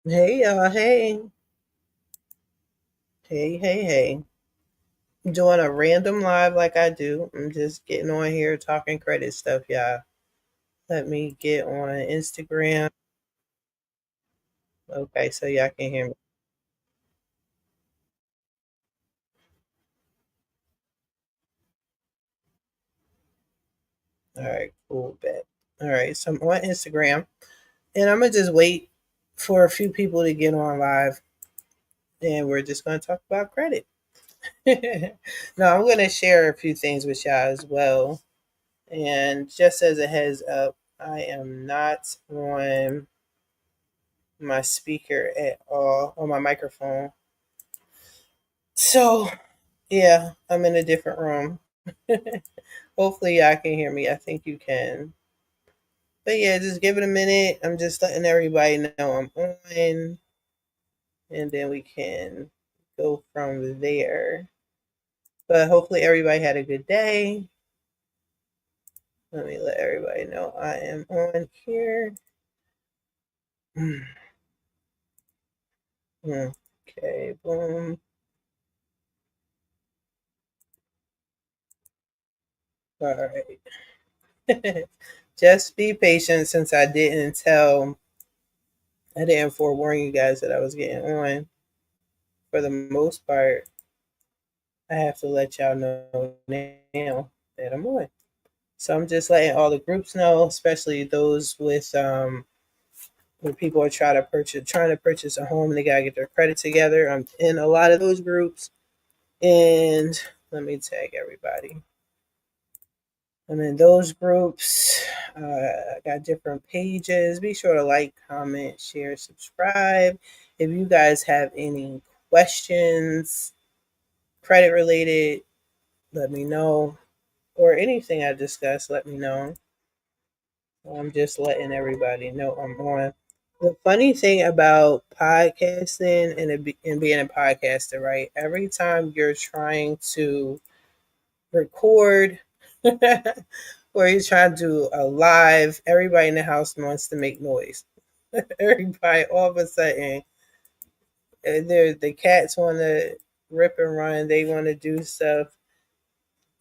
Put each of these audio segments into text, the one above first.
Hey y'all, hey. Doing a random live like I do. I'm just getting on here talking credit stuff, y'all. Let me get on Instagram. Okay, so y'all can hear me. All right, cool, bet. All right, so I'm on Instagram and I'm gonna just wait for a few people to get on live and we're just gonna talk about credit. No, I'm gonna share a few things with y'all as well. And just as a heads up, I am not on my speaker at all on my microphone. So yeah, I'm in a different room. Hopefully y'all can hear me. I think you can. But yeah, just give it a minute. I'm just letting everybody know I'm on and then we can go from there. But hopefully everybody had a good day. Let me let everybody know I am on here. Okay, boom. All right. Just be patient since I didn't forewarn you guys that I was getting on. For the most part, I have to let y'all know now that I'm on. So I'm just letting all the groups know, especially those with where people are trying to purchase a home and they gotta get their credit together. I'm in a lot of those groups, and let me tag everybody. I'm in those groups. I got different pages. Be sure to like, comment, share, subscribe. If you guys have any questions, credit related, let me know. Or anything I discussed, let me know. I'm just letting everybody know I'm on. The funny thing about podcasting and being a podcaster, right? Every time you're trying to record or you're trying to do a live, everybody in the house wants to make noise. Everybody, all of a sudden, the cats want to rip and run. They want to do stuff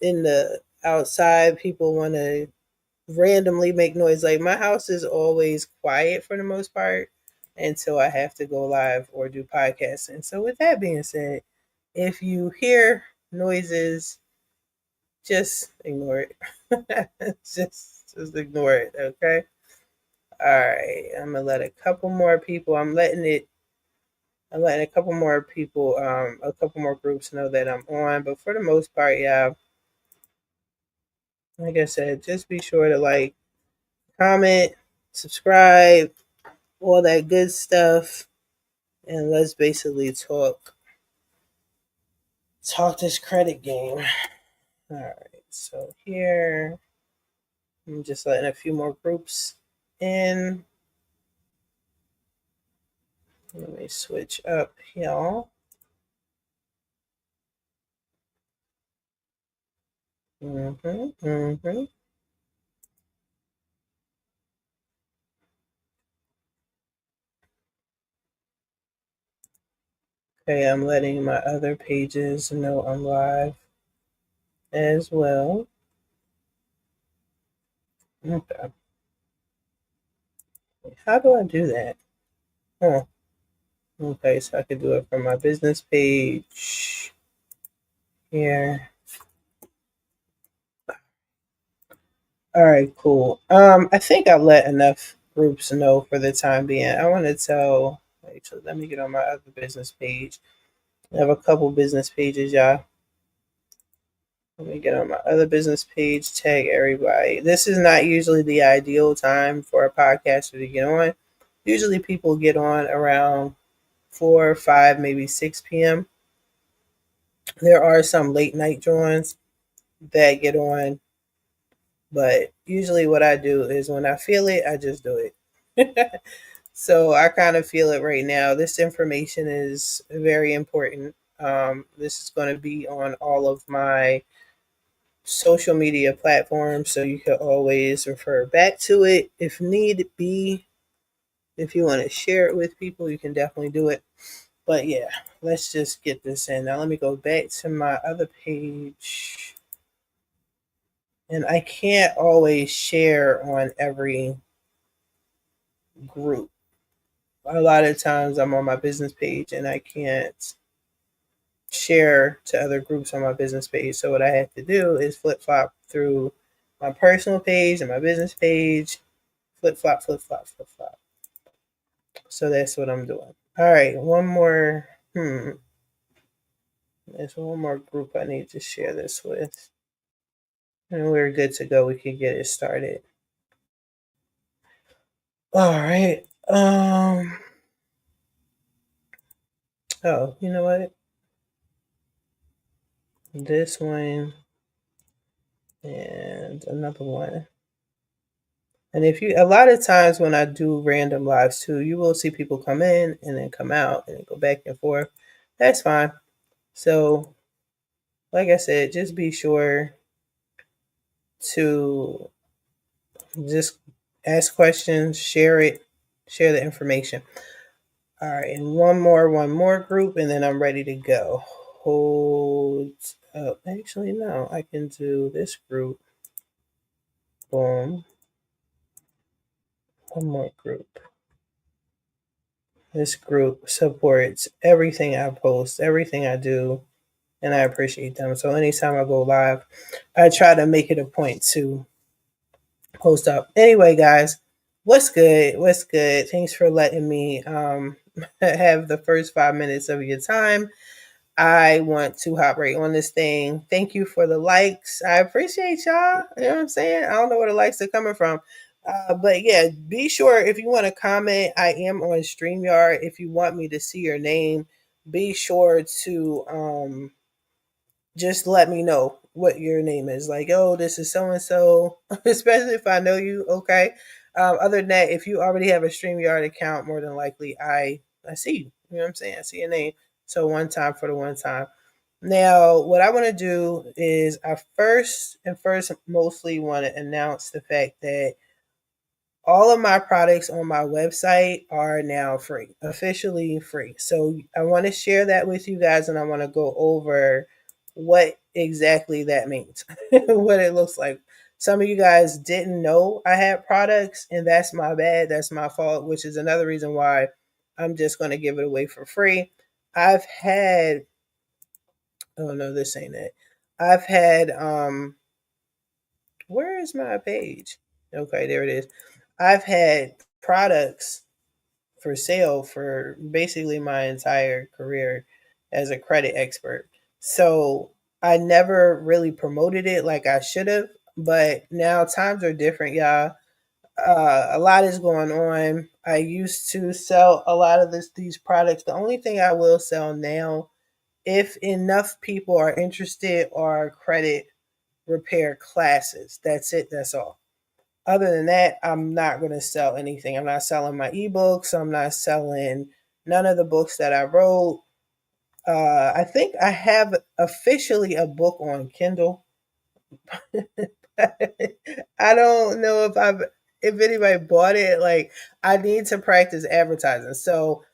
in the outside. People want to randomly make noise. Like my house is always quiet for the most part until I have to go live or do podcasting. So with that being said, if you hear noises, just ignore it. just ignore it, okay? All right. I'm gonna let a couple more people. I'm letting a couple more people, a couple more groups know that I'm on. But for the most part, yeah, like I said, just be sure to like, comment, subscribe, all that good stuff, and let's basically talk this credit game. All right, so here I'm just letting a few more groups in. Let me switch up, y'all. Mm-hmm. Okay, I'm letting my other pages know I'm live as well. Okay. How do I do that? Huh. Okay, so I could do it from my business page here. All right, cool. I think I let enough groups know for the time being. I want to tell. Actually, let me get on my other business page. I have a couple business pages, y'all. Let me get on my other business page. Tag everybody. This is not usually the ideal time for a podcaster to get on. Usually, people get on around 4, 5, maybe 6 p.m. There are some late night joins that get on, but usually, what I do is when I feel it, I just do it. So I kind of feel it right now. This information is very important. This is going to be on all of my social media platforms, so you can always refer back to it if need be. If you want to share it with people, you can definitely do it. But yeah, let's just get this in. Now let me go back to my other page. And I can't always share on every group. A lot of times I'm on my business page and I can't share to other groups on my business page. So what I have to do is flip flop through my personal page and my business page. Flip flop, flip flop, flip flop. So that's what I'm doing. All right, one more. There's one more group I need to share this with. And we're good to go. We can get it started. All right. Oh, you know what? This one and another one. And if you, a lot of times when I do random lives too, you will see people come in and then come out and then go back and forth. That's fine. So, like I said, just be sure to just ask questions, share it, share the information. All right, and one more group, and then I'm ready to go. Hold up. Actually, no, I can do this group. Boom. One more group. This group supports everything I post, everything I do, and I appreciate them. So anytime I go live, I try to make it a point to post up. Anyway, guys, what's good? What's good? Thanks for letting me have the first 5 minutes of your time. I want to hop right on this thing. Thank you for the likes. I appreciate y'all. You know what I'm saying? I don't know where the likes are coming from. But yeah, be sure if you want to comment, I am on StreamYard. If you want me to see your name, be sure to just let me know what your name is. Like, oh, this is so and so, especially if I know you. Okay. Other than that, if you already have a StreamYard account, more than likely I see you. You know what I'm saying? I see your name. So one time for the one time. Now, what I want to do is I first mostly want to announce the fact that all of my products on my website are now free, officially free. So I want to share that with you guys and I want to go over what exactly that means, what it looks like. Some of you guys didn't know I had products, and that's my bad. That's my fault, which is another reason why I'm just going to give it away for free. I've had, oh no, this ain't it. I've had, where is my page? Okay, there it is. I've had products for sale for basically my entire career as a credit expert. So I never really promoted it like I should have, but now times are different, y'all. A lot is going on. I used to sell a lot of these products. The only thing I will sell now, if enough people are interested, are credit repair classes. That's it. That's all. Other than that, I'm not going to sell anything. I'm not selling my ebooks. I'm not selling none of the books that I wrote. I think I have officially a book on Kindle. I don't know if anybody bought it. Like, I need to practice advertising. So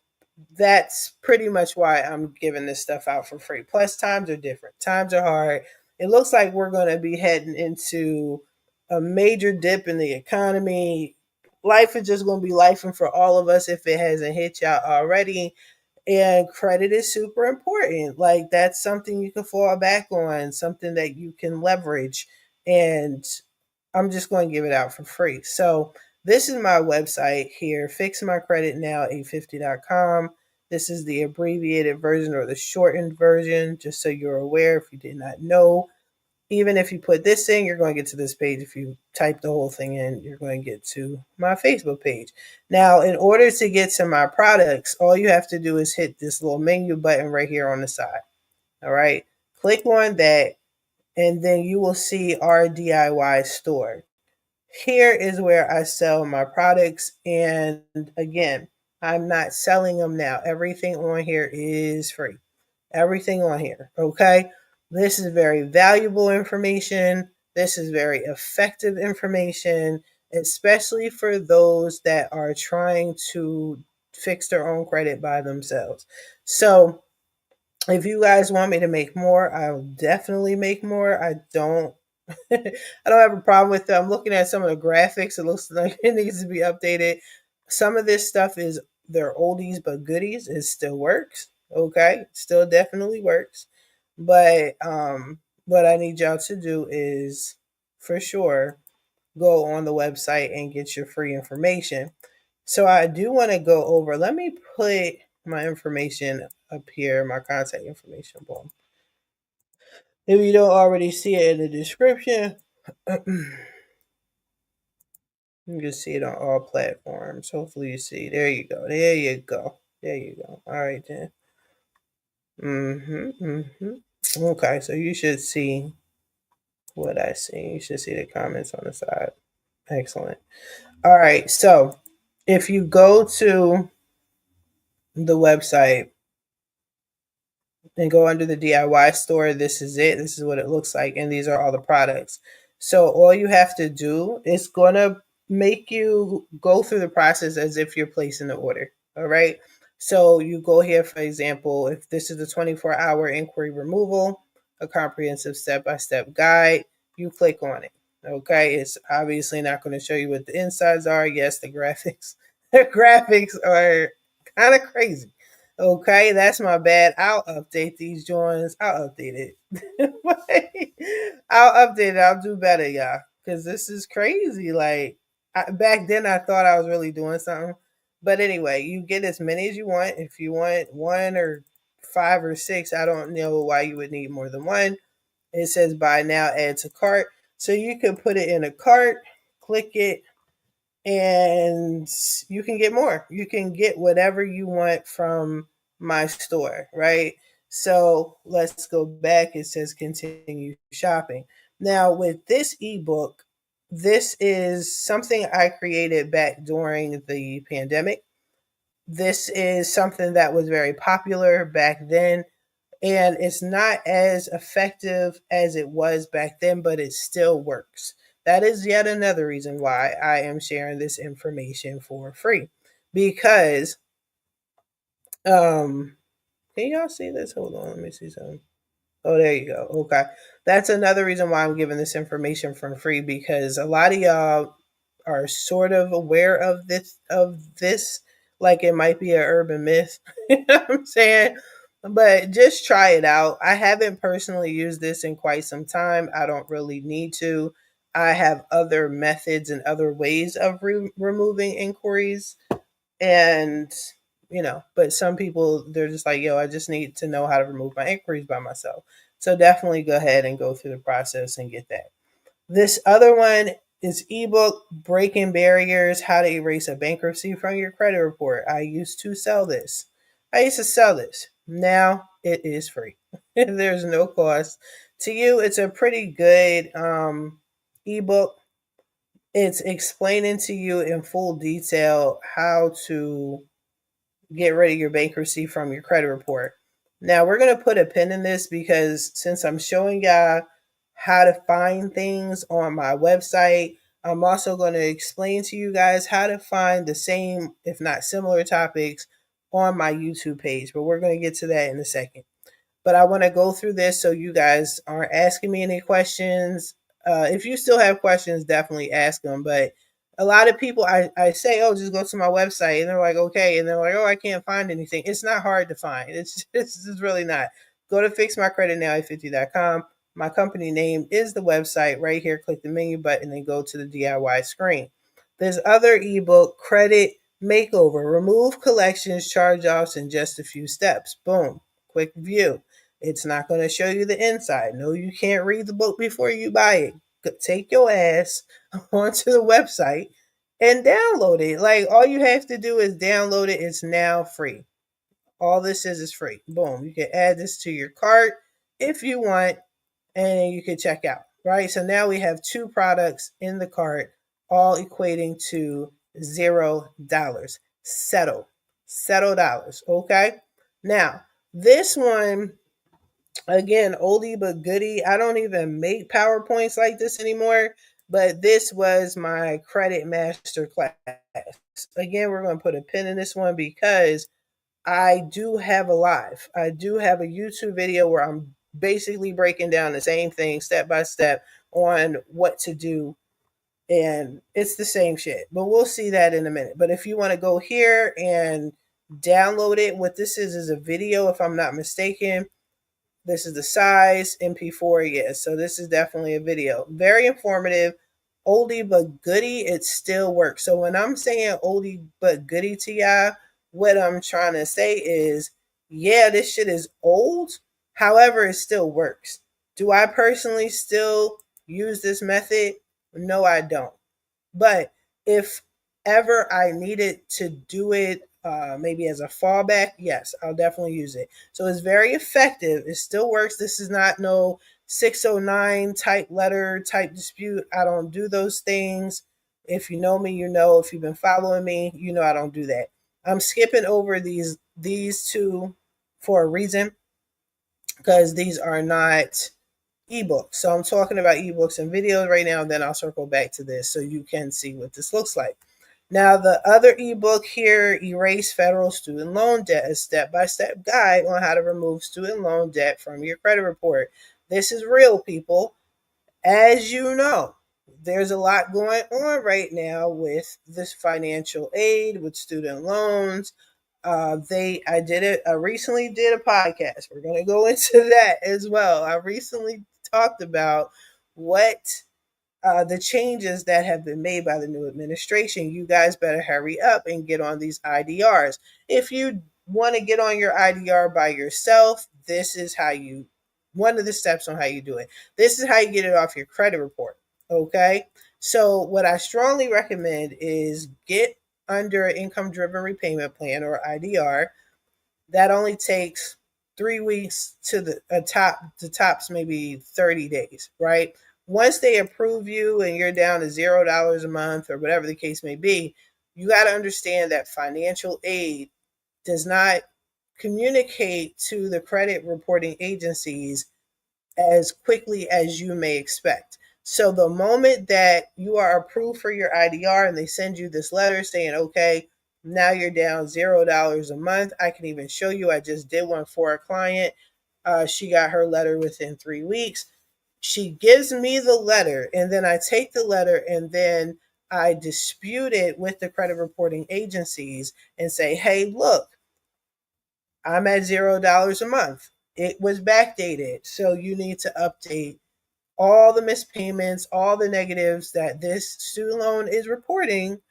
that's pretty much why I'm giving this stuff out for free. Plus, times are different. Times are hard. It looks like we're going to be heading into a major dip in the economy. Life is just going to be life, and for all of us if it hasn't hit y'all already. And credit is super important. Like, that's something you can fall back on, something that you can leverage. And I'm just going to give it out for free. So this is my website here, fixmycreditnow850.com. This is the abbreviated version or the shortened version, just so you're aware if you did not know. Even if you put this in, you're going to get to this page. If you type the whole thing in, you're going to get to my Facebook page. Now, in order to get to my products, all you have to do is hit this little menu button right here on the side. All right. Click on that, and then you will see our DIY store. Here is where I sell my products. And again, I'm not selling them now. Everything on here is free. Everything on here. Okay. This is very valuable information. This is very effective information. especially for those that are trying to fix their own credit by themselves. So, if you guys want me to make more, I'll definitely make more. I don't I don't have a problem with it. I'm looking at some of the graphics. It looks like it needs to be updated. Some of this stuff is they're oldies but goodies. It still works. Okay. Still definitely works. But what I need y'all to do is for sure go on the website and get your free information. So I do want to go over. Let me put my information up here, my contact information. Boom. If you don't already see it in the description, you can see it on all platforms. Hopefully you see. There you go. There you go. There you go. All right then. Okay, so you should see what I see. You should see the comments on the side. Excellent. All right, so if you go to the website and go under the DIY store, this is it. This is what it looks like, and these are all the products. So all you have to do is going to make you go through the process as if you're placing the order. All right. So you go here, for example, if this is the 24-hour inquiry removal, a comprehensive step-by-step guide, you click on it. Okay. It's obviously not going to show you what the insides are. Yes, the graphics, the graphics are kind of crazy. Okay, that's my bad. I'll update these joints. I'll update it. I'll update it. I'll do better, y'all. Because this is crazy. Like, back then, I thought I was really doing something. But anyway, you get as many as you want. If you want one or five or six, I don't know why you would need more than one. It says buy now, add to cart. So you can put it in a cart, click it, and you can get more. You can get whatever you want from my store, right? So let's go back. It says continue shopping. Now, with this ebook, this is something I created back during the pandemic. This is something that was very popular back then, and it's not as effective as it was back then, but it still works. That is yet another reason why I am sharing this information for free. Because can y'all see this? Hold on, let me see something. Oh, there you go. Okay. That's another reason why I'm giving this information for free, because a lot of y'all are sort of aware of this, like it might be an urban myth. You know what I'm saying? But just try it out. I haven't personally used this in quite some time. I don't really need to. I have other methods and other ways of removing inquiries, and but some people, they're just like, yo, I just need to know how to remove my inquiries by myself. So definitely go ahead and go through the process and get that. This other one is ebook breaking barriers, how to erase a bankruptcy from your credit report. I used to sell this. Now it is free. There's no cost to you. It's a pretty good ebook. It's explaining to you in full detail how to get rid of your bankruptcy from your credit report. Now we're going to put a pin in this, because since I'm showing y'all how to find things on my website, I'm also going to explain to you guys how to find the same, if not similar topics on my YouTube page. But we're going to get to that in a second. But I want to go through this so you guys aren't asking me any questions. If you still have questions, definitely ask them. But a lot of people, I say, oh, just go to my website. And they're like, okay. And they're like, oh, I can't find anything. It's not hard to find. It's really not. Go to fixmycreditnow850.com. My company name is the website right here. Click the menu button and go to the DIY screen. There's other ebook, Credit Makeover. Remove collections, charge-offs in just a few steps. Boom. Quick view. It's not going to show you the inside. No, you can't read the book before you buy it. Take your ass onto the website and download it. Like, all you have to do is download it. It's now free. All this is free. Boom. You can add this to your cart if you want, and you can check out. Right. So now we have two products in the cart, all equating to $0. Settle dollars. Okay. Now, this one, again, oldie but goodie. I don't even make PowerPoints like this anymore. But this was my credit master class. Again, we're going to put a pin in this one because I do have a live. I do have a YouTube video where I'm basically breaking down the same thing step by step on what to do. And it's the same shit. But we'll see that in a minute. But if you want to go here and download it, what this is a video, if I'm not mistaken. This is the size, MP4, yes. So this is definitely a video. Very informative, oldie but goodie, it still works. So when I'm saying oldie but goodie to y'all, what I'm trying to say is, yeah, this shit is old. However, it still works. Do I personally still use this method? No, I don't. But if ever I needed to do it, maybe as a fallback, yes, I'll definitely use it. So it's very effective. It still works. This is not no 609 type letter type dispute. I don't do those things. If you know me, you know. If you've been following me, you know I don't do that. I'm skipping over these two for a reason because these are not ebooks. So I'm talking about ebooks and videos right now, then I'll circle back to this so you can see what this looks like. Now, the other ebook here, Erase Federal Student Loan Debt, a step-by-step guide on how to remove student loan debt from your credit report. This is real, people. As you know, there's a lot going on right now with this financial aid, with student loans. I recently did a podcast. We're going to go into that as well. I recently talked about what the changes that have been made by the new administration. You guys better hurry up and get on these IDRs. If you want to get on your IDR by yourself, this is how you, one of the steps on how you do it. This is how you get it off your credit report. Okay. So, what I strongly recommend is get under an income driven repayment plan or IDR. That only takes 3 weeks to the tops maybe 30 days, right? Once they approve you and you're down to $0 a month or whatever the case may be, you got to understand that financial aid does not communicate to the credit reporting agencies as quickly as you may expect. So the moment that you are approved for your IDR and they send you this letter saying, okay, now you're down $0 a month. I can even show you. I just did one for a client. She got her letter within 3 weeks. She gives me the letter, and then I take the letter and then I dispute it with the credit reporting agencies and say, hey, look, I'm at $0 a month. It was backdated. So you need to update all the missed payments, all the negatives that this student loan is reporting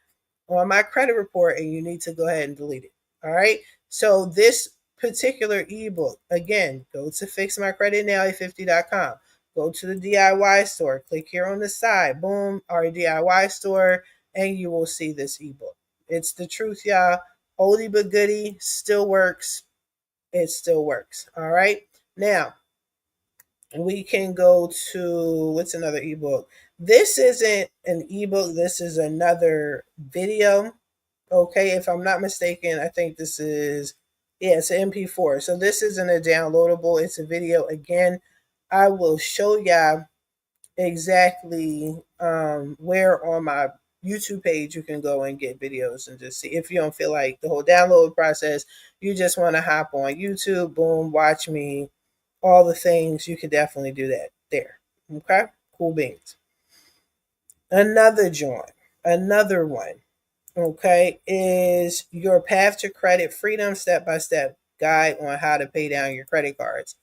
on my credit report, and you need to go ahead and delete it. All right. So this particular ebook, again, go to fixmycreditnow50.com. Go to the DIY store. Click here on the side. Boom, our DIY store, and you will see this ebook. It's the truth, y'all. Oldie but goodie, still works. It still works. All right. Now, we can go to what's another ebook. This isn't an ebook, this is another video. Okay, if I'm not mistaken, I think this is, yeah, it's an MP4. So this isn't a downloadable, it's a video. Again, I will show y'all exactly where on my YouTube page you can go and get videos and just see. If you don't feel like the whole download process, you just want to hop on YouTube, boom, watch me, all the things, you can definitely do that there. Okay, cool beans. Another joint, another one, okay, is your path to credit freedom step-by-step guide on how to pay down your credit cards.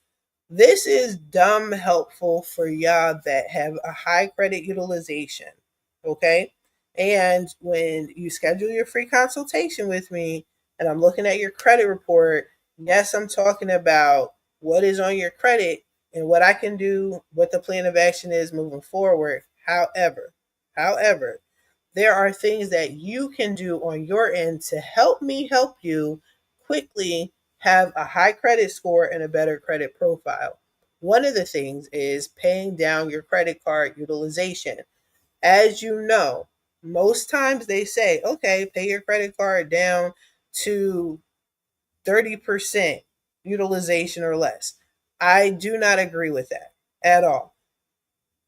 This is dumb helpful for y'all that have a high credit utilization. Okay. And when you schedule your free consultation with me and I'm looking at your credit report, yes, I'm talking about what is on your credit and what I can do, what the plan of action is moving forward. However, there are things that you can do on your end to help me help you quickly have a high credit score and a better credit profile. One of the things is paying down your credit card utilization. As you know, most times they say, okay, pay your credit card down to 30% utilization or less. I do not agree with that at all.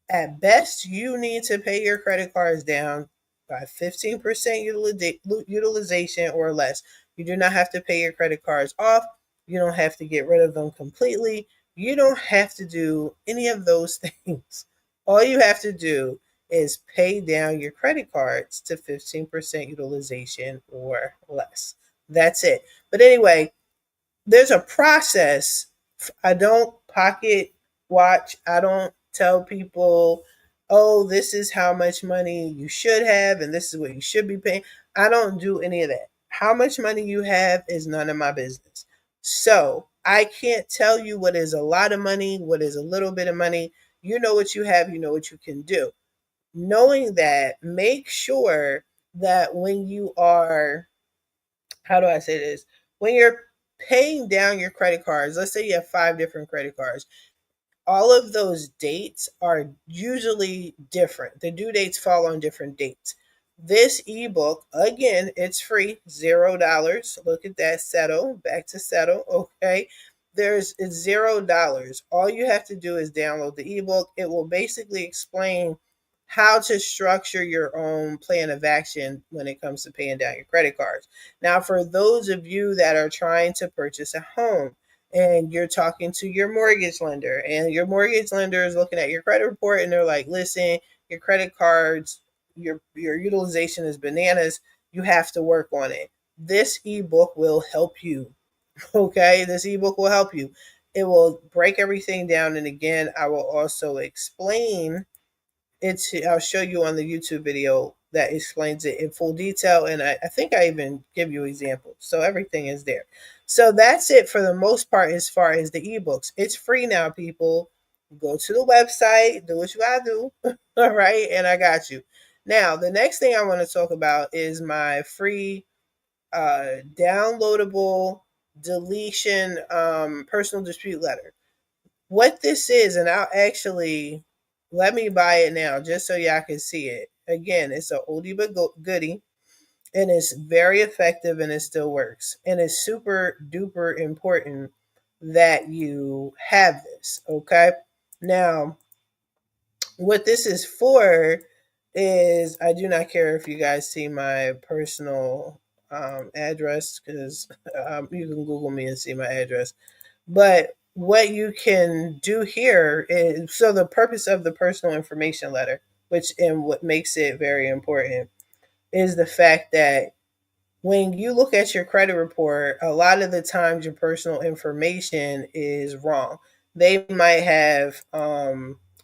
At best, you need to pay your credit cards down by 15% utilization or less. You do not have to pay your credit cards off. You don't have to get rid of them completely. You don't have to do any of those things. All you have to do is pay down your credit cards to 15% utilization or less. That's it. But anyway, there's a process. I don't pocket watch. I don't tell people, oh, this is how much money you should have and this is what you should be paying. I don't do any of that. How much money you have is none of my business. So I can't tell you what is a lot of money, what is a little bit of money. You know what you have, you know what you can do. Knowing that, make sure that when you are, how do I say this? When you're paying down your credit cards, let's say you have 5 different credit cards, all of those dates are usually different. The due dates fall on different dates. This ebook, again, it's free, $0. Look at that, settle, back to settle. Okay. It's $0. All you have to do is download the ebook. It will basically explain how to structure your own plan of action when it comes to paying down your credit cards. Now, for those of you that are trying to purchase a home, and you're talking to your mortgage lender, and your mortgage lender is looking at your credit report and they're like, listen, your credit cards, your utilization is bananas, you have to work on it. This ebook will help you. Okay, this ebook will help you. It will break everything down, and again, I will also explain I'll show you on the YouTube video that explains it in full detail, and I think I even give you examples. So everything is there. So that's it for the most part as far as the ebooks. It's free now, people. Go to the website, do what you gotta do. All right, and I got you. Now, the next thing I want to talk about is my free downloadable deletion personal dispute letter. What this is, and I'll actually, let me buy it now just so y'all can see it. Again, it's an oldie but goodie, and it's very effective, and it still works. And it's super duper important that you have this. Okay. Now, what this is for is, I do not care if you guys see my personal address, because you can Google me and see my address. But what you can do here is, so the purpose of the personal information letter, which and what makes it very important, is the fact that when you look at your credit report, a lot of the times your personal information is wrong. They might have, I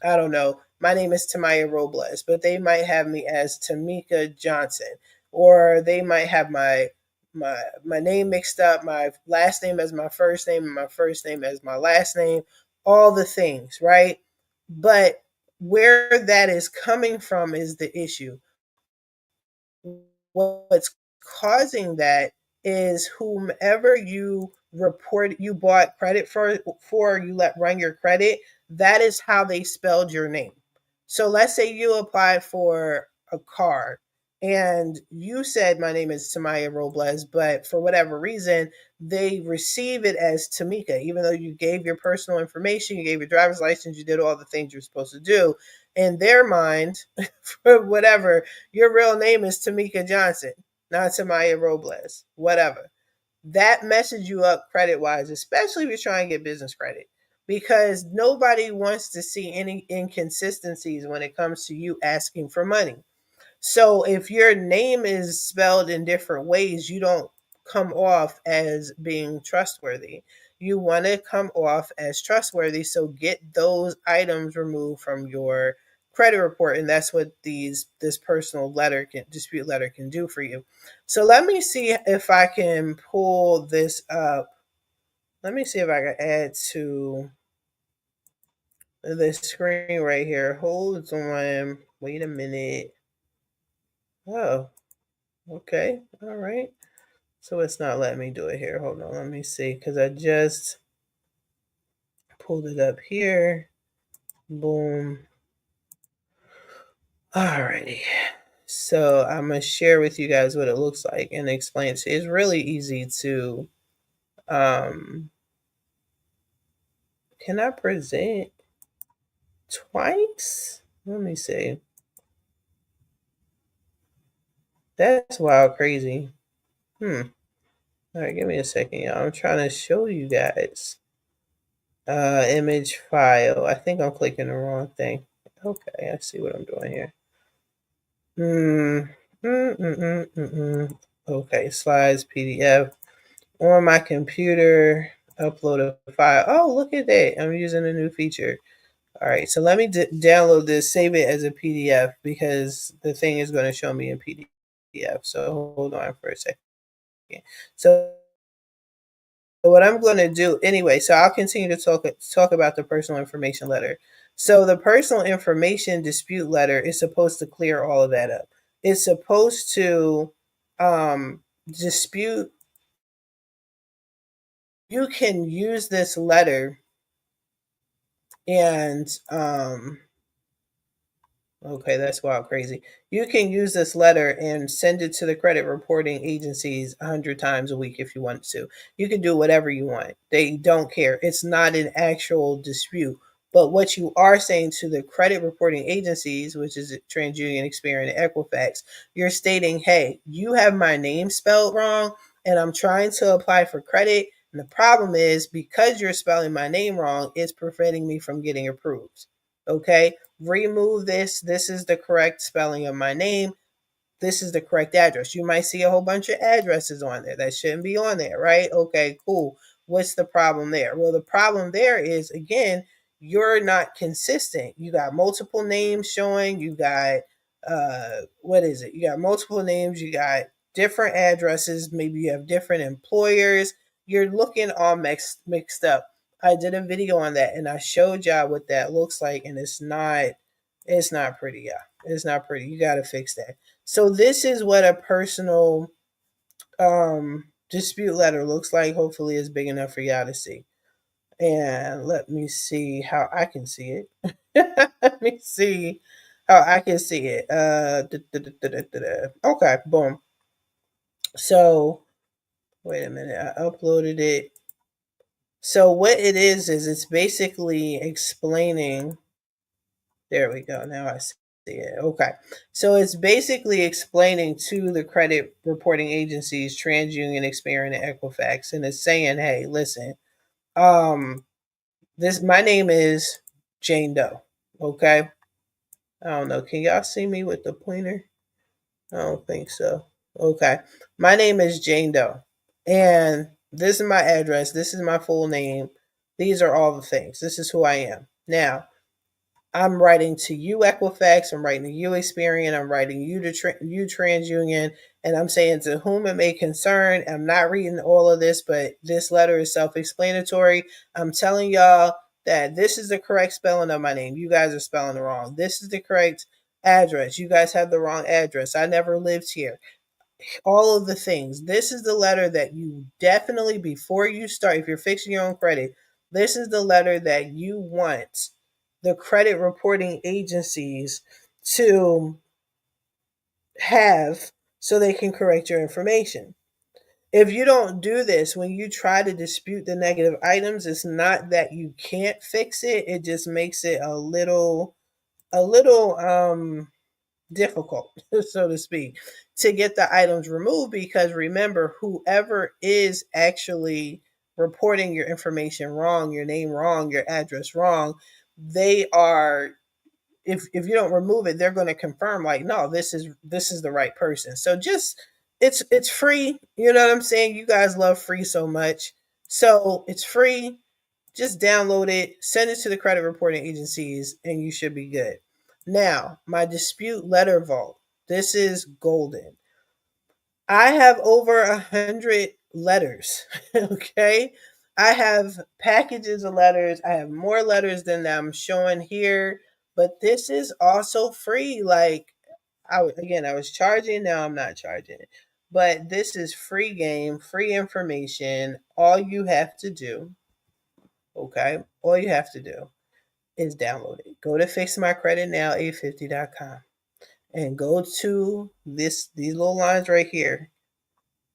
don't know, my name is Tamiya Robles, but they might have me as Tamika Johnson, or they might have my name mixed up, my last name as my first name, and my first name as my last name, all the things, right? But where that is coming from is the issue. What's causing that is whomever you bought credit for, you let run your credit, that is how they spelled your name. So let's say you applied for a car and you said my name is Tamaya Robles, but for whatever reason they receive it as Tamika, even though you gave your personal information, you gave your driver's license, you did all the things you're supposed to do. In their mind, for whatever, your real name is Tamika Johnson, not Tamaya Robles, whatever. That messes you up credit wise, especially if you're trying to get business credit, because nobody wants to see any inconsistencies when it comes to you asking for money. So if your name is spelled in different ways, you don't come off as being trustworthy. You want to come off as trustworthy. So get those items removed from your credit report. And that's what this personal dispute letter can do for you. So let me see if I can pull this up. Let me see if I can add to the screen right here. Hold on. Wait a minute. Oh, okay. All right. So it's not letting me do it here. Hold on. Let me see. Because I just pulled it up here. Boom. Alrighty. So I'm going to share with you guys what it looks like and explain it. It's really easy to. Um, can I present twice? Let me see. That's wild crazy. Hmm. All right, give me a second, y'all. I'm trying to show you guys. Image file. I think I'm clicking the wrong thing. Okay, I see what I'm doing here. Hmm. Okay, slides, PDF. On my computer, upload a file. Oh, look at that. I'm using a new feature. All right, so let me download this, save it as a PDF because the thing is going to show me in PDF. So hold on for a second. So what I'm going to do anyway, so I'll continue to talk about the personal information letter. So the personal information dispute letter is supposed to clear all of that up. It's supposed to dispute. You can use this letter and okay, that's wild crazy. You can use this letter and send it to the credit reporting agencies 100 times a week if you want to. You can do whatever you want. They don't care. It's not an actual dispute. But what you are saying to the credit reporting agencies, which is TransUnion, Experian, and Equifax, you're stating, hey, you have my name spelled wrong and I'm trying to apply for credit. And the problem is because you're spelling my name wrong, it's preventing me from getting approved. Okay, remove this. This is the correct spelling of my name. This is the correct address. You might see a whole bunch of addresses on there that shouldn't be on there, right? Okay, cool. What's the problem there? Well, the problem there is, again, you're not consistent. You got multiple names showing. You got, what is it? You got multiple names. You got different addresses. Maybe you have different employers. You're looking all mixed up. I did a video on that and I showed y'all what that looks like, and it's not pretty, yeah. It's not pretty. You got to fix that. So this is what a personal dispute letter looks like. Hopefully it's big enough for y'all to see. And let me see how I can see it. Let me see how I can see it. Okay, boom. So wait a minute. I uploaded it. So what it is it's basically explaining. There we go. Now I see it. Okay. So it's basically explaining to the credit reporting agencies, TransUnion, Experian, and Equifax, and it's saying, hey, listen, um, this my name is Jane Doe. Okay. I don't know. Can y'all see me with the pointer? I don't think so. Okay. My name is Jane Doe. And this is my address. This is my full name. These are all the things. This is who I am. Now, I'm writing to you, Equifax. I'm writing to you, Experian. I'm writing you to you, TransUnion, and I'm saying to whom it may concern. I'm not reading all of this, but this letter is self-explanatory. I'm telling y'all that this is the correct spelling of my name. You guys are spelling it wrong. This is the correct address. You guys have the wrong address. I never lived here. All of the things. This is the letter that you definitely, before you start, if you're fixing your own credit, this is the letter that you want the credit reporting agencies to have so they can correct your information. If you don't do this, when you try to dispute the negative items, it's not that you can't fix it, it just makes it a little difficult, so to speak, to get the items removed because remember, whoever is actually reporting your information wrong, your name wrong, your address wrong, they are if you don't remove it, they're going to confirm like, no, this is the right person. So just it's free. You know what I'm saying? You guys love free so much, so it's free. Just download it, send it to the credit reporting agencies, and you should be good. Now, my dispute letter vault. This is golden. I have over 100 letters. Okay. I have packages of letters. I have more letters than I'm showing here, but this is also free. Like, I was charging, now I'm not charging. But this is free game, free information. All you have to do, okay? All you have to do is download it. Go to fixmycreditnow850.com and go to these little lines right here,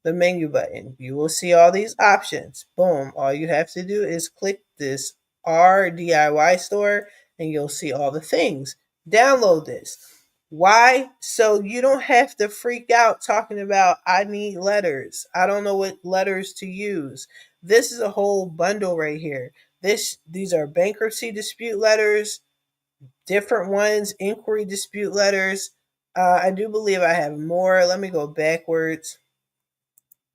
the menu button. You will see all these options. Boom. All you have to do is click this R DIY store and you'll see all the things. Download this. Why? So you don't have to freak out talking about, I need letters. I don't know what letters to use. This is a whole bundle right here. These are bankruptcy dispute letters, different ones, inquiry dispute letters. I do believe I have more. Let me go backwards.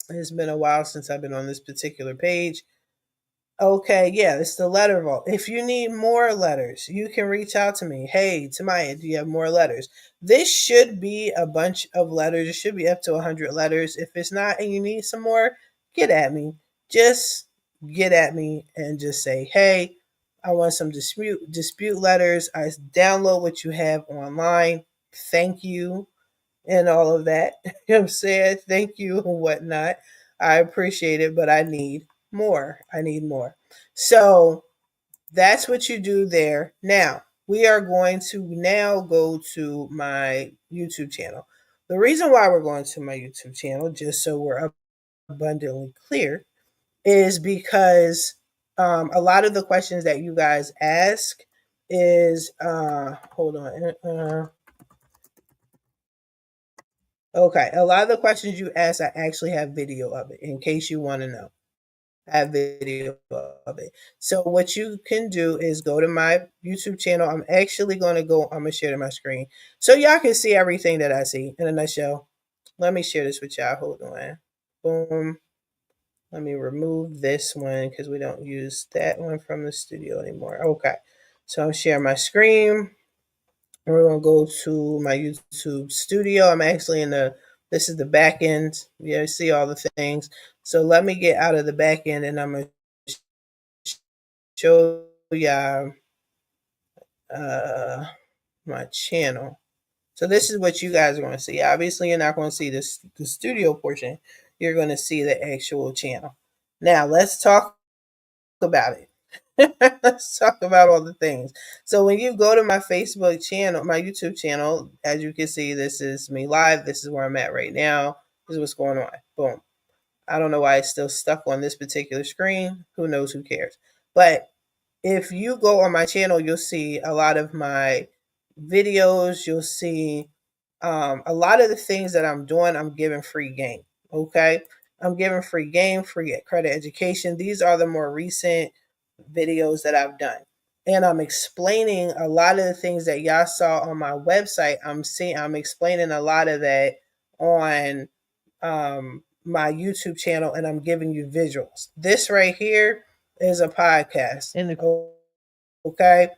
It's been a while since I've been on this particular page. Okay, yeah, it's the letter vault. If you need more letters, you can reach out to me. Hey, Tamiya, do you have more letters? This should be a bunch of letters. It should be up to 100 letters. If it's not and you need some more, get at me. Just get at me and just say, hey, I want some dispute letters. I download what you have online. Thank you and all of that. You know what I'm saying? Thank you and whatnot. I appreciate it, but I need more. I need more. So that's what you do there. Now, we are going to now go to my YouTube channel. The reason why we're going to my YouTube channel, just so we're abundantly clear, is because a lot of the questions that you guys ask is, hold on. Okay, a lot of the questions you ask, I actually have video of it in case you want to know. I have video of it. So what you can do is go to my YouTube channel. I'm actually going to go, I'm going to share to my screen so y'all can see everything that I see in a nutshell. Let me share this with y'all. Hold on. Boom. Let me remove this one because we don't use that one from the studio anymore. Okay. So I'm sharing my screen. We're gonna go to my YouTube studio. I'm actually in this is the back end. You see all the things. So let me get out of the back end and I'm gonna show y'all my channel. So this is what you guys are gonna see. Obviously, you're not gonna see the studio portion. You're gonna see the actual channel. Now let's talk about it. Let's talk about all the things. So when you go to my Facebook channel, my YouTube channel, as you can see, this is me live. This is where I'm at right now. This is what's going on. Boom. I don't know why it's still stuck on this particular screen. Who knows? Who cares? But if you go on my channel, you'll see a lot of my videos. You'll see a lot of the things that I'm doing. I'm giving free game. Okay. I'm giving free game, free credit education. These are the more recent videos that I've done. And I'm explaining a lot of the things that y'all saw on my website. I'm explaining a lot of that on my YouTube channel, and I'm giving you visuals. This right here is a podcast. Okay.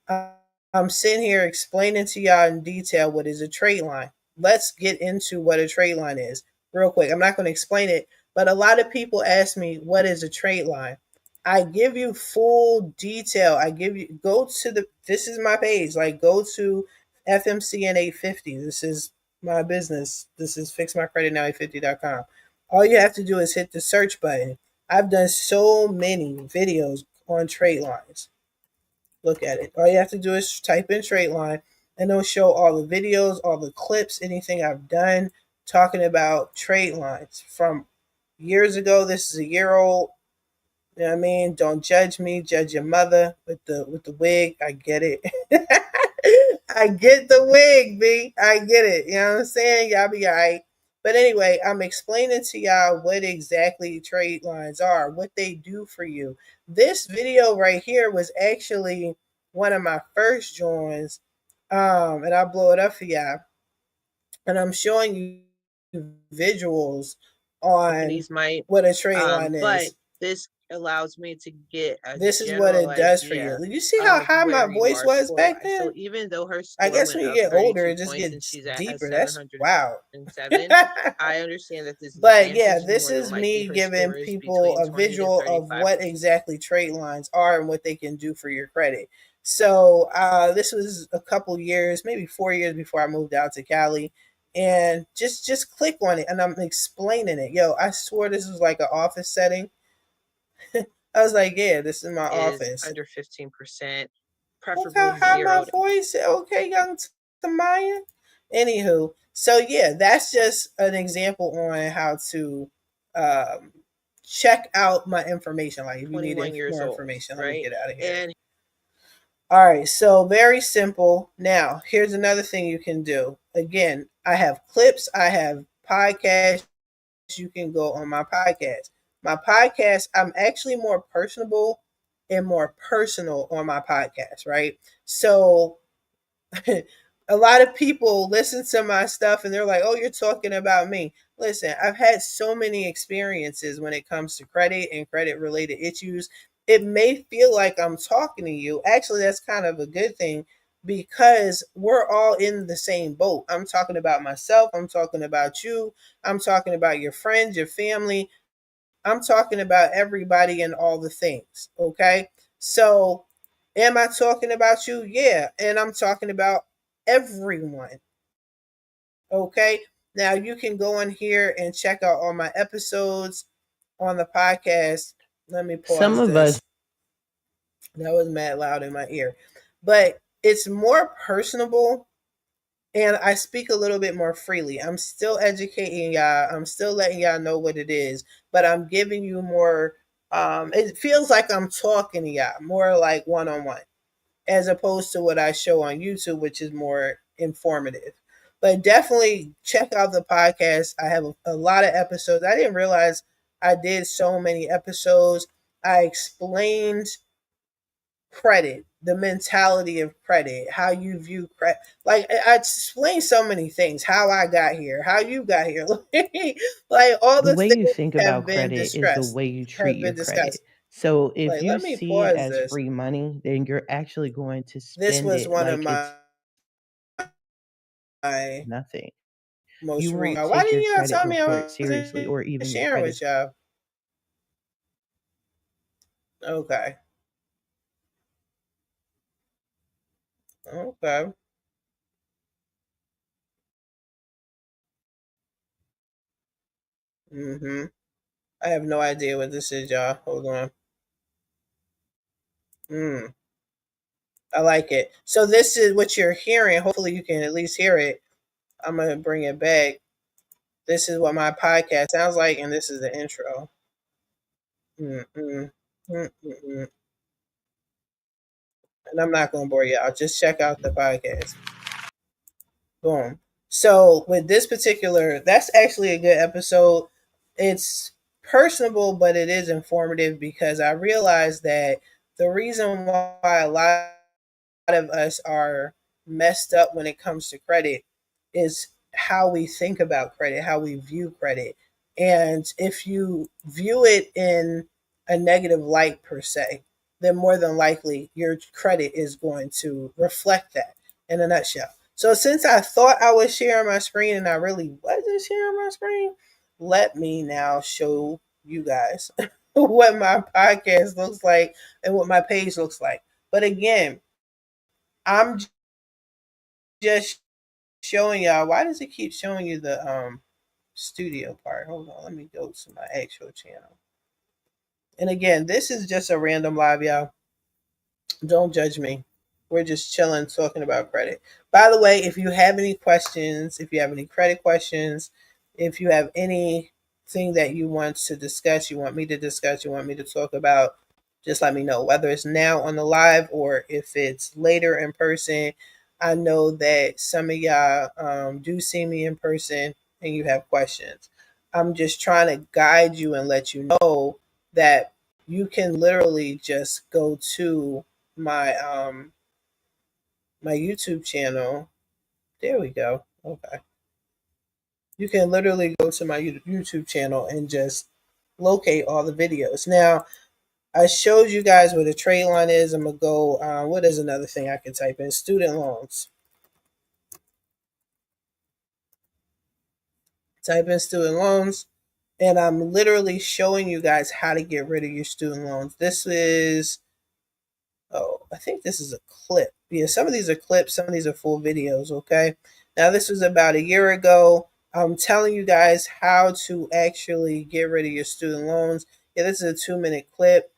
I'm sitting here explaining to y'all in detail what is a trade line. Let's get into what a trade line is real quick. I'm not going to explain it, but a lot of people ask me, what is a trade line? I give you full detail. I give you, this is my page. Like, go to FMCN 850. This is my business. This is fixmycreditnow850.com. All you have to do is hit the search button. I've done so many videos on trade lines. Look at it. All you have to do is type in trade line and it'll show all the videos, all the clips, anything I've done talking about trade lines from years ago. This is a year old. You know what I mean? Don't judge me, judge your mother with the wig. I get it. I get the wig, B. I get it. You know what I'm saying? Y'all be all right. But anyway, I'm explaining to y'all what exactly trade lines are, what they do for you. This video right here was actually one of my first joins. And I'll blow it up for y'all. And I'm showing you visuals on what a trade line is. But this allows me to get this is what it does for you. You see how high my voice was back then? So even though her I guess when you get older, it just gets deeper. That's wow. I understand that this. But yeah, this is me giving people a visual of what exactly trade lines are and what they can do for your credit. So this was a couple years, maybe 4 years before I moved out to Cali. And just click on it and I'm explaining it. Yo, I swore this was like an office setting. I was like, yeah, this is my office. Under 15%, preferably look how high my voice. Okay, young Tamiya. Anywho, so yeah, that's just an example on how to check out my information. Like if you need more information, let me get out of here. All right, so very simple. Now, here's another thing you can do. Again, I have clips, I have podcasts. You can go on my podcast. My podcast, I'm actually more personable and more personal on my podcast, right? So a lot of people listen to my stuff and they're like, oh, you're talking about me. Listen, I've had so many experiences when it comes to credit and credit related issues. It may feel like I'm talking to you. Actually, that's kind of a good thing because we're all in the same boat. I'm talking about myself. I'm talking about you. I'm talking about your friends, your family. I'm talking about everybody and all the things. Okay. So, am I talking about you? Yeah. And I'm talking about everyone. Okay. Now, you can go in here and check out all my episodes on the podcast. Let me Some pause of us, this. That was mad loud in my ear. But it's more personable and I speak a little bit more freely. I'm still educating y'all. I'm still letting y'all know what it is, but I'm giving you more. It feels like I'm talking to y'all more like one on one, as opposed to what I show on YouTube, which is more informative. But definitely check out the podcast. I have a lot of episodes. I didn't realize I did so many episodes. I explained credit, the mentality of credit, how you view credit. Like I explained so many things, how I got here, how you got here, like all the the way you things think have about been credit is the distressed, way you treat have your been credit. discussed. So if Like, you let me see it pause as this. free money, then you're actually going to This spend was it one of like it's my nothing. You most won't recent. Why take your didn't y'all credit tell me I report seriously wasn't or even your sharing credit. with y'all? Okay, okay. I have no idea what this is, y'all. Hold on. Mm, I like it. So this is what you're hearing. Hopefully, you can at least hear it. I'm gonna bring it back. This is what my podcast sounds like, and this is the intro. Mm-mm. Mm-mm. And I'm not gonna bore y'all. Just check out the podcast. Boom. So with this particular, that's actually a good episode. It's personable, but it is informative because I realized that the reason why a lot of us are messed up when it comes to credit is how we think about credit, how we view credit. And if you view it in a negative light, per se, then more than likely your credit is going to reflect that in a nutshell. So, since I thought I was sharing my screen and I really wasn't sharing my screen, let me now show you guys what my podcast looks like and what my page looks like. But again, I'm just showing y'all. Why does it keep showing you the studio part? Hold on, let me go to my actual channel. And again, this is just a random live, y'all. Don't judge me. We're just chilling, talking about credit. By the way, if you have any questions, if you have any credit questions, if you have anything that you want to discuss, you want me to discuss, you want me to talk about, just let me know. Whether it's now on the live or if it's later in person. I know that some of y'all do see me in person and you have questions. I'm just trying to guide you and let you know that you can literally just go to my my YouTube channel. There we go. Okay. You can literally go to my YouTube channel and just locate all the videos. Now, I showed you guys what a trade line is. I'm gonna go. What is another thing I can type in? Student loans. Type in student loans, and I'm literally showing you guys how to get rid of your student loans. This is I think this is a clip. Yeah, some of these are clips, some of these are full videos, okay? Now, this was about a year ago. I'm telling you guys how to actually get rid of your student loans. Yeah, this is a 2-minute clip.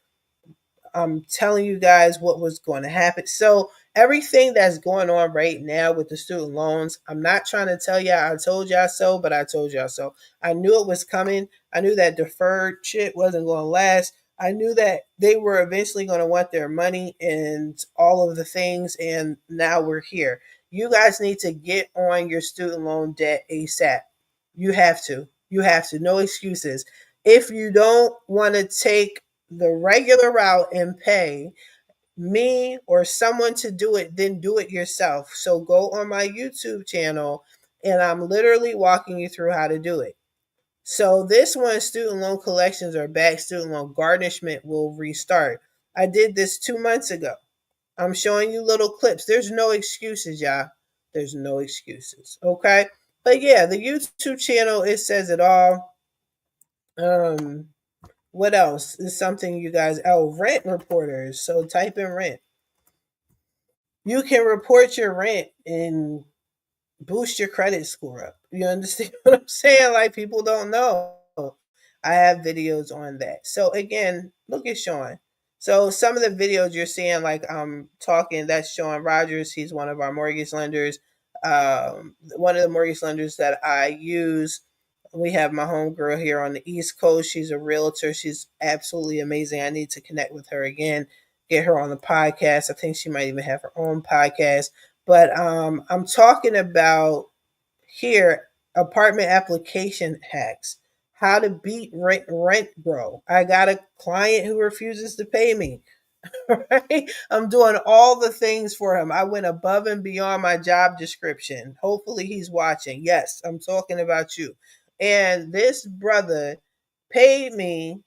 I'm telling you guys what was going to happen. So, everything that's going on right now with the student loans, I'm not trying to tell y'all I told y'all so, but I told y'all so. I knew it was coming. I knew that deferred shit wasn't going to last. I knew that they were eventually going to want their money and all of the things, and now we're here. You guys need to get on your student loan debt ASAP. You have to. You have to. No excuses. If you don't want to take the regular route and pay me or someone to do it, then do it yourself. So go on my YouTube channel and I'm literally walking you through how to do it. So this one, student loan collections are back, student loan garnishment will restart. I did this 2 months ago. I'm showing you little clips. There's no excuses, y'all. There's no excuses. Okay. But yeah, the YouTube channel, it says it all. Um, what else is something you guys, oh, rent reporters. So type in rent. You can report your rent and boost your credit score up. You understand what I'm saying? Like people don't know. I have videos on that. So again, look at Sean. So some of the videos you're seeing, like I'm talking, that's Sean Rogers. He's one of our mortgage lenders. One of the mortgage lenders that I use. We have my homegirl here on the East Coast. She's a realtor. She's absolutely amazing. I need to connect with her again, get her on the podcast. I think she might even have her own podcast. But I'm talking about here apartment application hacks, how to beat rent grow. I got a client who refuses to pay me. Right? I'm doing all the things for him. I went above and beyond my job description. Hopefully he's watching. Yes, I'm talking about you. And this brother paid me.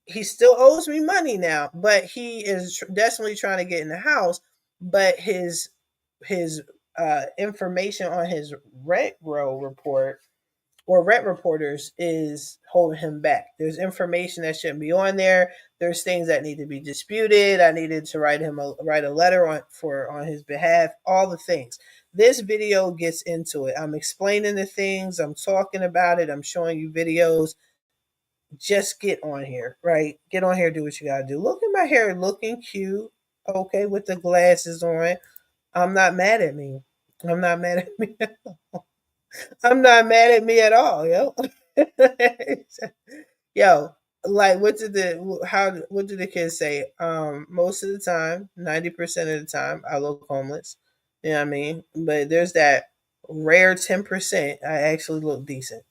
He still owes me money now, but he is desperately trying to get in the house. But his information on his rent roll report or rent reporters is holding him back. There's information that shouldn't be on there. There's things that need to be disputed. I needed to write a letter on his behalf. All the things. This video gets into it. I'm explaining the things. I'm talking about it. I'm showing you videos. Just get on here, right? Get on here, do what you gotta do. Look at my hair looking cute, okay, with the glasses on. I'm not mad at me. I'm not mad at me. I'm not mad at me at all, yo. Yo, like what did the kids say? Most of the time, 90% of the time, I look homeless. You know what I mean? But there's that rare 10% I actually look decent.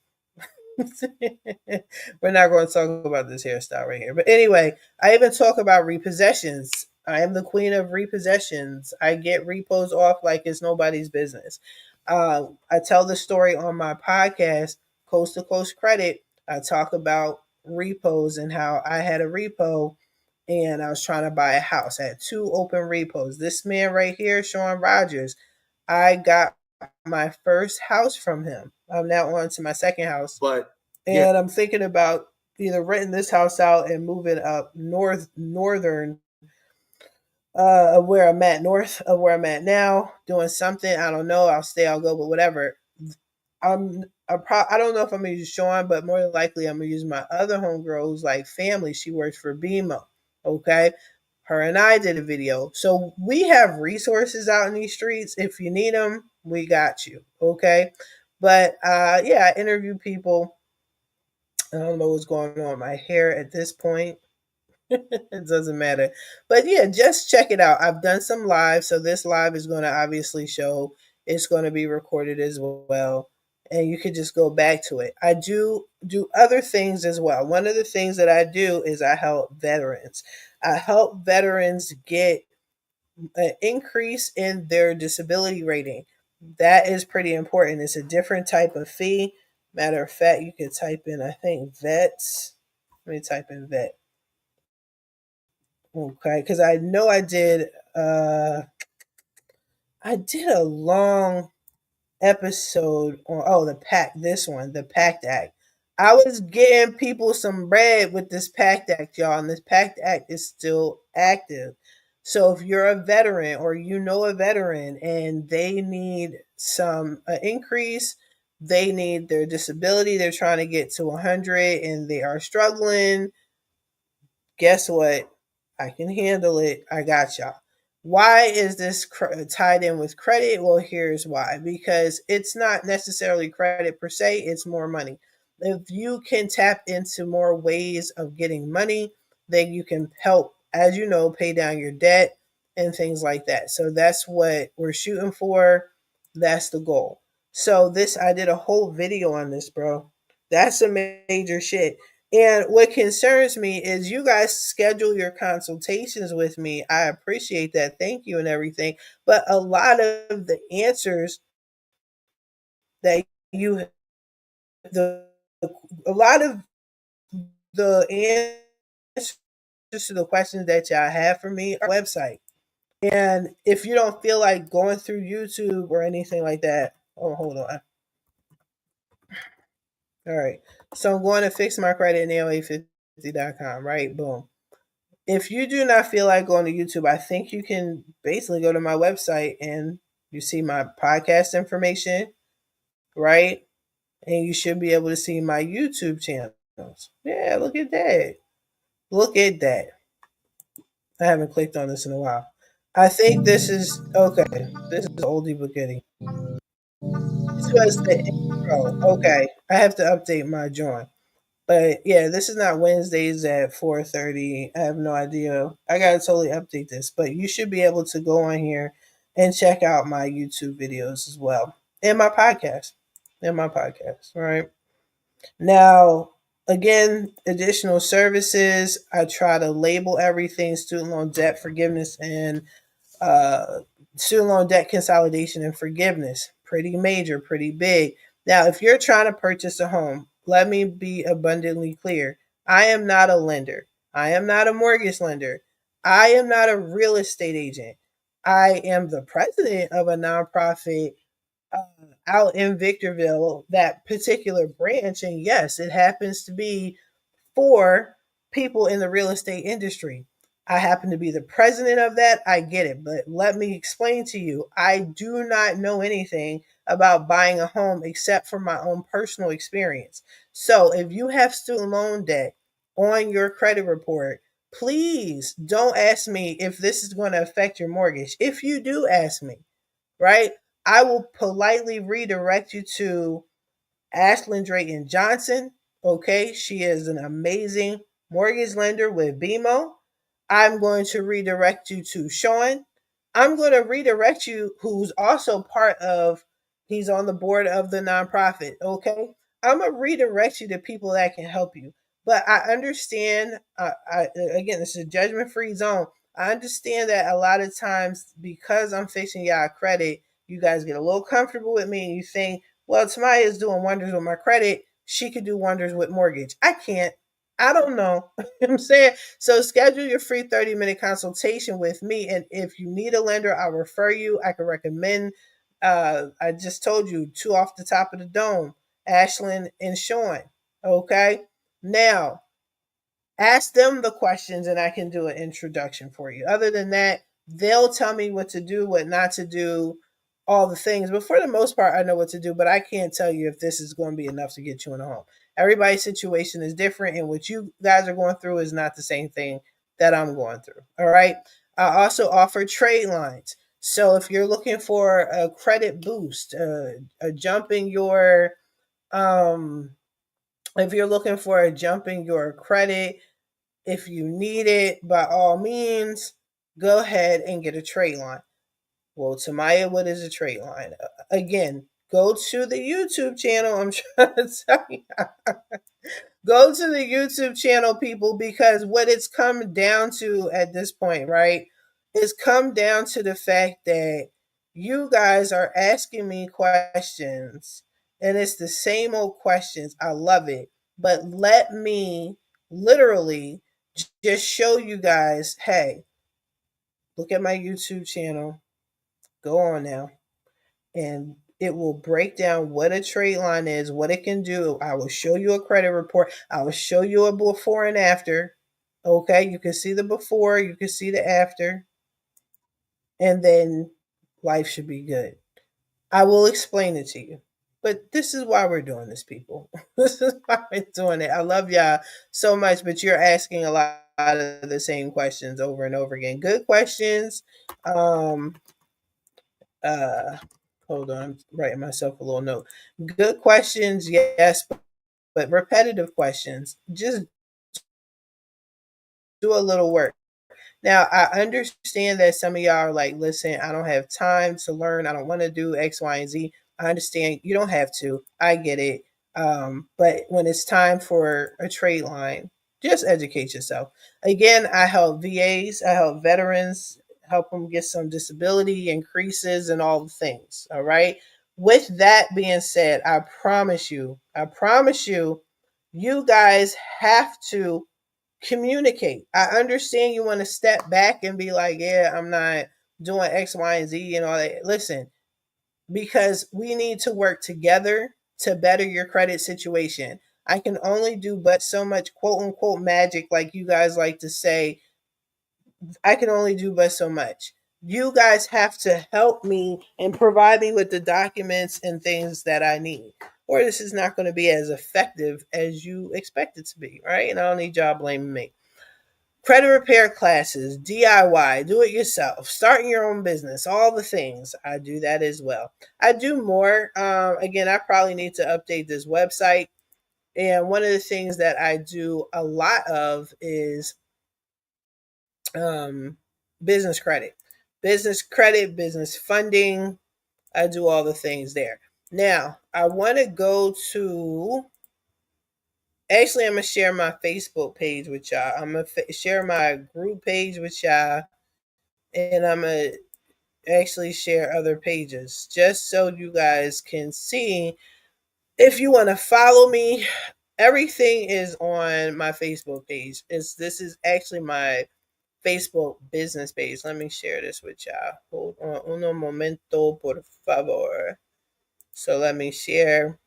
We're not going to talk about this hairstyle right here. But anyway, I even talk about repossessions. I am the queen of repossessions. I get repos off like it's nobody's business. I tell the story on my podcast, Coast to Coast Credit. I talk about repos and how I had a repo and I was trying to buy a house. I had two open repos. This man right here, Sean Rogers, I got my first house from him. I'm now on to my second house. And I'm thinking about either renting this house out and moving up northern of where I'm at, north of where I'm at now, doing something. I don't know. I'll stay, I'll go, but whatever. I don't know if I'm gonna use Sean, but more than likely I'm gonna use my other homegirl who's like family. She works for BMO. Okay. Her and I did a video. So we have resources out in these streets. If you need them, we got you. Okay. But yeah, I interview people. I don't know what's going on with my hair at this point. It doesn't matter. But yeah, just check it out. I've done some live, so this live is going to obviously show. It's going to be recorded as well, and you could just go back to it. I do other things as well. One of the things that I do is I help veterans. I help veterans get an increase in their disability rating. That is pretty important. It's a different type of fee. Matter of fact, you could type in, I think, vets. Let me type in vet. Okay, because I know I did a long episode on the PACT, this one, the PACT Act. I was getting people some bread with this PACT Act, y'all, and this PACT Act is still active. So if you're a veteran or you know a veteran and they need some increase, they need their disability, they're trying to get to 100 and they are struggling, guess what? I can handle it. I got y'all. Why is this tied in with credit? Well, here's why. Because it's not necessarily credit per se, it's more money. If you can tap into more ways of getting money, then you can help, as you know, pay down your debt and things like that. So that's what we're shooting for. That's the goal. So this, I did a whole video on this, bro. That's some major shit. And what concerns me is you guys schedule your consultations with me. I appreciate that. Thank you and everything. But a lot of the answers that you, the a lot of the answers to the questions that y'all have for me are website. And if you don't feel like going through YouTube or anything like that, oh, hold on. All right. So I'm going to fix my credit nail850.com, right? Boom. If you do not feel like going to YouTube, I think you can basically go to my website and you see my podcast information, right? And you should be able to see my YouTube channels. Yeah, look at that. Look at that. I haven't clicked on this in a while. I think this is okay. This is oldie but goodie. This was the intro. Okay, I have to update my joint. But yeah, this is not Wednesdays at 4:30. I have no idea. I gotta totally update this. But you should be able to go on here and check out my YouTube videos as well. And my podcast. And my podcast. All right. Now, again, additional services. I try to label everything: student loan debt forgiveness and uh, student loan debt consolidation and forgiveness. Pretty major, pretty big. Now, if you're trying to purchase a home, let me be abundantly clear. I am not a lender. I am not a mortgage lender. I am not a real estate agent. I am the president of a nonprofit uh, out in Victorville, that particular branch. And yes, it happens to be for people in the real estate industry. I happen to be the president of that. I get it. But let me explain to you, I do not know anything about buying a home except for my own personal experience. So if you have student loan debt on your credit report, please don't ask me if this is going to affect your mortgage. If you do ask me, right, I will politely redirect you to Ashlyn Drayton Johnson. Okay, she is an amazing mortgage lender with BMO. I'm going to redirect you to Sean. I'm going to redirect you, who's also part of, he's on the board of the nonprofit. Okay, I'm going to redirect you to people that can help you. But I understand, again, this is a judgment free zone. I understand that a lot of times, because I'm fixing y'all credit, you guys get a little comfortable with me and you think, well, Tamiya is doing wonders with my credit. She could do wonders with mortgage. I can't. I don't know. You know what I'm saying? So schedule your free 30-minute consultation with me. And if you need a lender, I'll refer you. I can recommend, I just told you, two off the top of the dome, Ashlyn and Sean. Okay. Now, ask them the questions and I can do an introduction for you. Other than that, they'll tell me what to do, what not to do, all the things. But for the most part, I know what to do, but I can't tell you if this is going to be enough to get you in a home. Everybody's situation is different, and what you guys are going through is not the same thing that I'm going through. All right. I also offer trade lines. So if you're looking for a credit boost, a jump in your, um, if you're looking for a jump in your credit, if you need it, by all means, go ahead and get a trade line. Well, Tamiya, what is a trade line? Again, go to the YouTube channel. I'm trying to tell you. Go to the YouTube channel, people, because what it's come down to at this point, right, is come down to the fact that you guys are asking me questions and it's the same old questions. I love it. But let me literally just show you guys, hey, look at my YouTube channel. Go on now. And it will break down what a trade line is, what it can do. I will show you a credit report. I will show you a before and after. Okay, you can see the before, you can see the after, and then life should be good. I will explain it to you. But this is why we're doing this, people. This is why we're doing it. I love y'all so much, but you're asking a lot of the same questions over and over again. Good questions. Um, uh, hold on, I'm writing myself a little note. Good questions, yes, but repetitive questions. Just do a little work. Now, I understand that some of y'all are like, listen, I don't have time to learn. I don't want to do X, Y, and Z. I understand you don't have to. I get it. But when it's time for a trade line, just educate yourself. Again, I help VAs, I help veterans, help them get some disability increases and all the things. All right. With that being said, I promise you, you guys have to communicate. I understand you want to step back and be like, yeah, I'm not doing X, Y, and Z and all that. Listen, because we need to work together to better your credit situation. I can only do but so much quote unquote magic, like you guys like to say. I can only do but so much. You guys have to help me and provide me with the documents and things that I need. Or this is not going to be as effective as you expect it to be, right? And I don't need y'all blaming me. Credit repair classes, DIY, do it yourself, starting your own business, all the things. I do that as well. I do more. Again, I probably need to update this website. And one of the things that I do a lot of is um, business credit, business funding. I do all the things there. Now, I want to go to. Actually, I'm gonna share my Facebook page with y'all. I'm gonna share my group page with y'all, and I'm gonna actually share other pages just so you guys can see. If you want to follow me, everything is on my Facebook page. This is actually my Facebook business page. Let me share this with y'all. Hold on, uno momento, por favor. So let me share.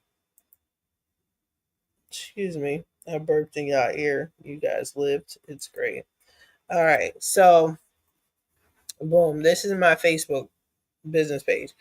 Excuse me, I burped in y'all ear. You guys lived. It's great. All right, so boom, this is my Facebook business page.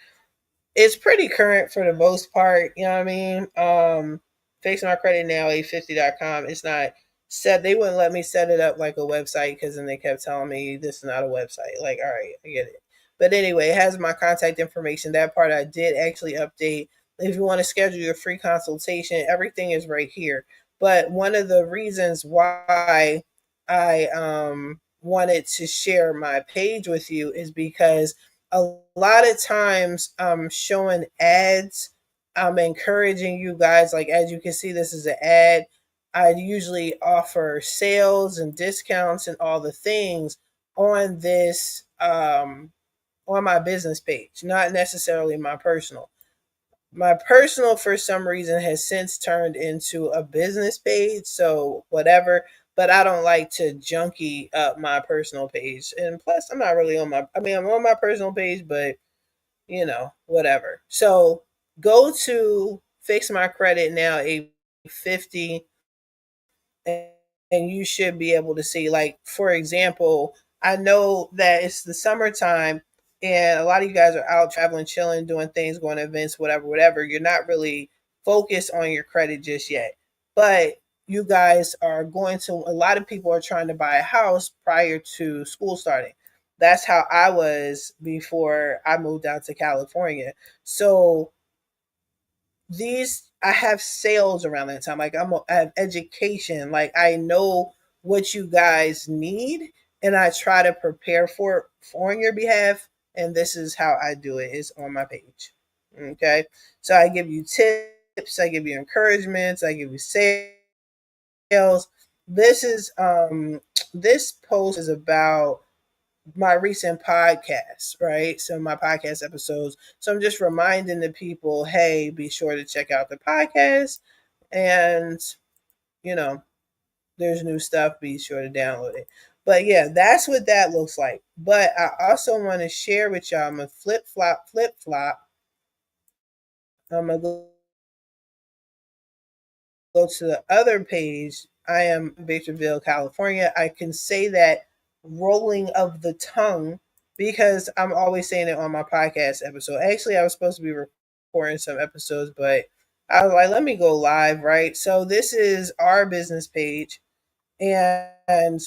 It's pretty current for the most part. You know what I mean? Fixing my credit now, 850.com. It's not set. They wouldn't let me set it up like a website because then they kept telling me this is not a website. Like, all right, I get it. But anyway, it has my contact information. That part I did actually update. If you want to schedule your free consultation, everything is right here. But one of the reasons why I wanted to share my page with you is because a lot of times I'm showing ads. I'm encouraging you guys, like as you can see, this is an ad. I usually offer sales and discounts and all the things on this on my business page, not necessarily my personal. My personal, for some reason, has since turned into a business page, so whatever. But I don't like to junkie up my personal page, and plus, I'm not really on my. I mean, I'm on my personal page, but whatever. So go to Fix My Credit Now 850, and you should be able to see, like, for example, I know that it's the summertime and a lot of you guys are out traveling, chilling, doing things, going to events, whatever. You're not really focused on your credit just yet. But you guys are going to, a lot of people are trying to buy a house prior to school starting. That's how I was before I moved out to California. So these I have sales around that time. Like I have education. Like I know what you guys need, and I try to prepare for it on your behalf. And this is how I do it. It's on my page. Okay, so I give you tips. I give you encouragements. I give you sales. This is this post is about my recent podcast, right? So my podcast episodes. So I'm just reminding the people, hey, be sure to check out the podcast. And, you know, there's new stuff. Be sure to download it. But yeah, that's what that looks like. But I also want to share with y'all, I'm a flip flop. I'm going to go to the other page. I am in Bakerville, California. I can say that rolling of the tongue because I'm always saying it on my podcast episode. Actually, I was supposed to be recording some episodes, but I was like, let me go live, right? So this is our business page, and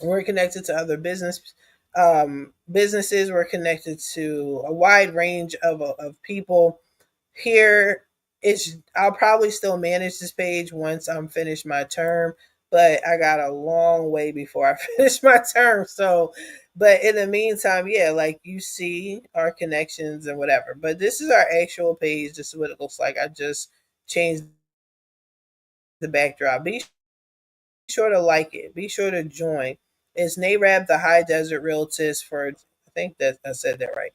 we're connected to other businesses. We're connected to a wide range of people here. It's I'll probably still manage this page once I'm finished my term, but I got a long way before I finish my term. So, but in the meantime, yeah, like you see our connections and whatever. But this is our actual page. This is what it looks like. I just changed the backdrop. Be sure to like it. Be sure to join. It's NARAB, the High Desert Realtist for, I think that I said that right.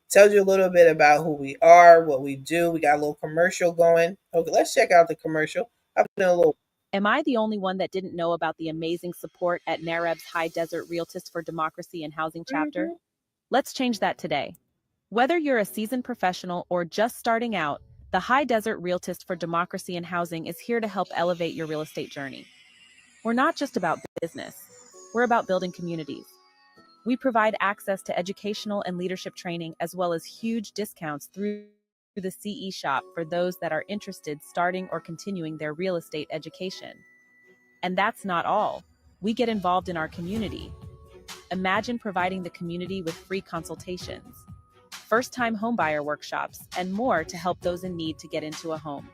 Tells you a little bit about who we are, what we do. We got a little commercial going. Okay, let's check out the commercial. I put in a little. Am I the only one that didn't know about the amazing support at NAREB's High Desert Realtist for Democracy and Housing chapter? Mhm. Let's change that today. Whether you're a seasoned professional or just starting out, the High Desert Realtist for Democracy and Housing is here to help elevate your real estate journey. We're not just about business, we're about building communities. We provide access to educational and leadership training as well as huge discounts through the CE shop for those that are interested starting or continuing their real estate education. And that's not all. We get involved in our community. Imagine providing the community with free consultations, first-time homebuyer workshops, and more to help those in need to get into a home.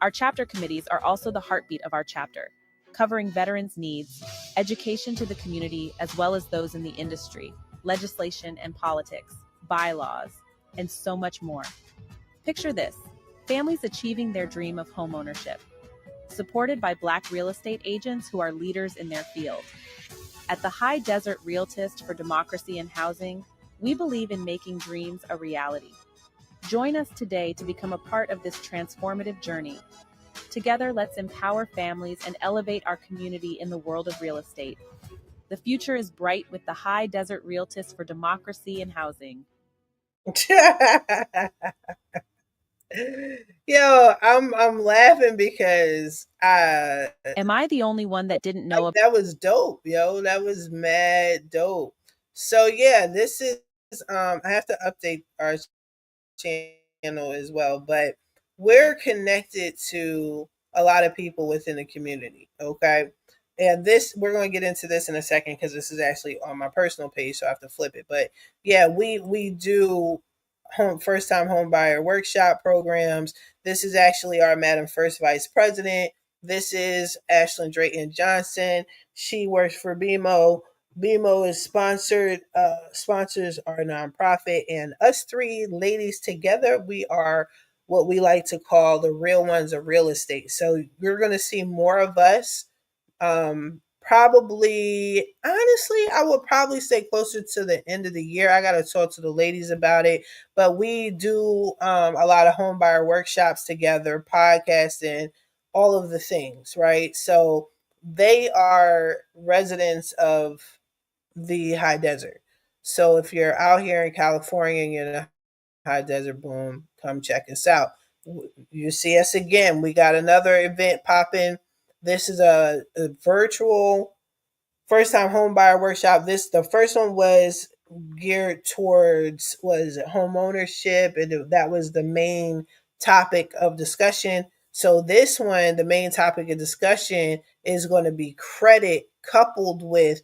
Our chapter committees are also the heartbeat of our chapter, covering veterans' needs, education to the community, as well as those in the industry, legislation and politics, bylaws, and so much more. Picture this: families achieving their dream of homeownership, supported by Black real estate agents who are leaders in their field. At the High Desert Realtist for Democracy and Housing, we believe in making dreams a reality. Join us today to become a part of this transformative journey. Together, let's empower families and elevate our community in the world of real estate. The future is bright with the High Desert Realtist for Democracy and Housing. Yo, I'm laughing because Am I the only one that didn't know that was dope, yo. That was mad dope. So yeah, this is I have to update our channel as well, but we're connected to a lot of people within the community. Okay. And this, we're going to get into this in a second because this is actually on my personal page, so I have to flip it. But yeah, we do first time home buyer workshop programs. This is actually our Madam First Vice President. This is Ashlyn Drayton Johnson. She works for BMO. BMO is sponsors our nonprofit, and us three ladies together, we are what we like to call the real ones of real estate. So you're going to see more of us. Probably, honestly, I would probably say closer to the end of the year. I got to talk to the ladies about it, but we do a lot of home buyer workshops together, podcasting, all of the things, right? So they are residents of the high desert. So if you're out here in California and you're in the high desert, boom, come check us out. You see us again. We got another event popping. This is a virtual first time home buyer workshop. The first one was geared towards was home ownership, and that was the main topic of discussion. So this one, the main topic of discussion is going to be credit coupled with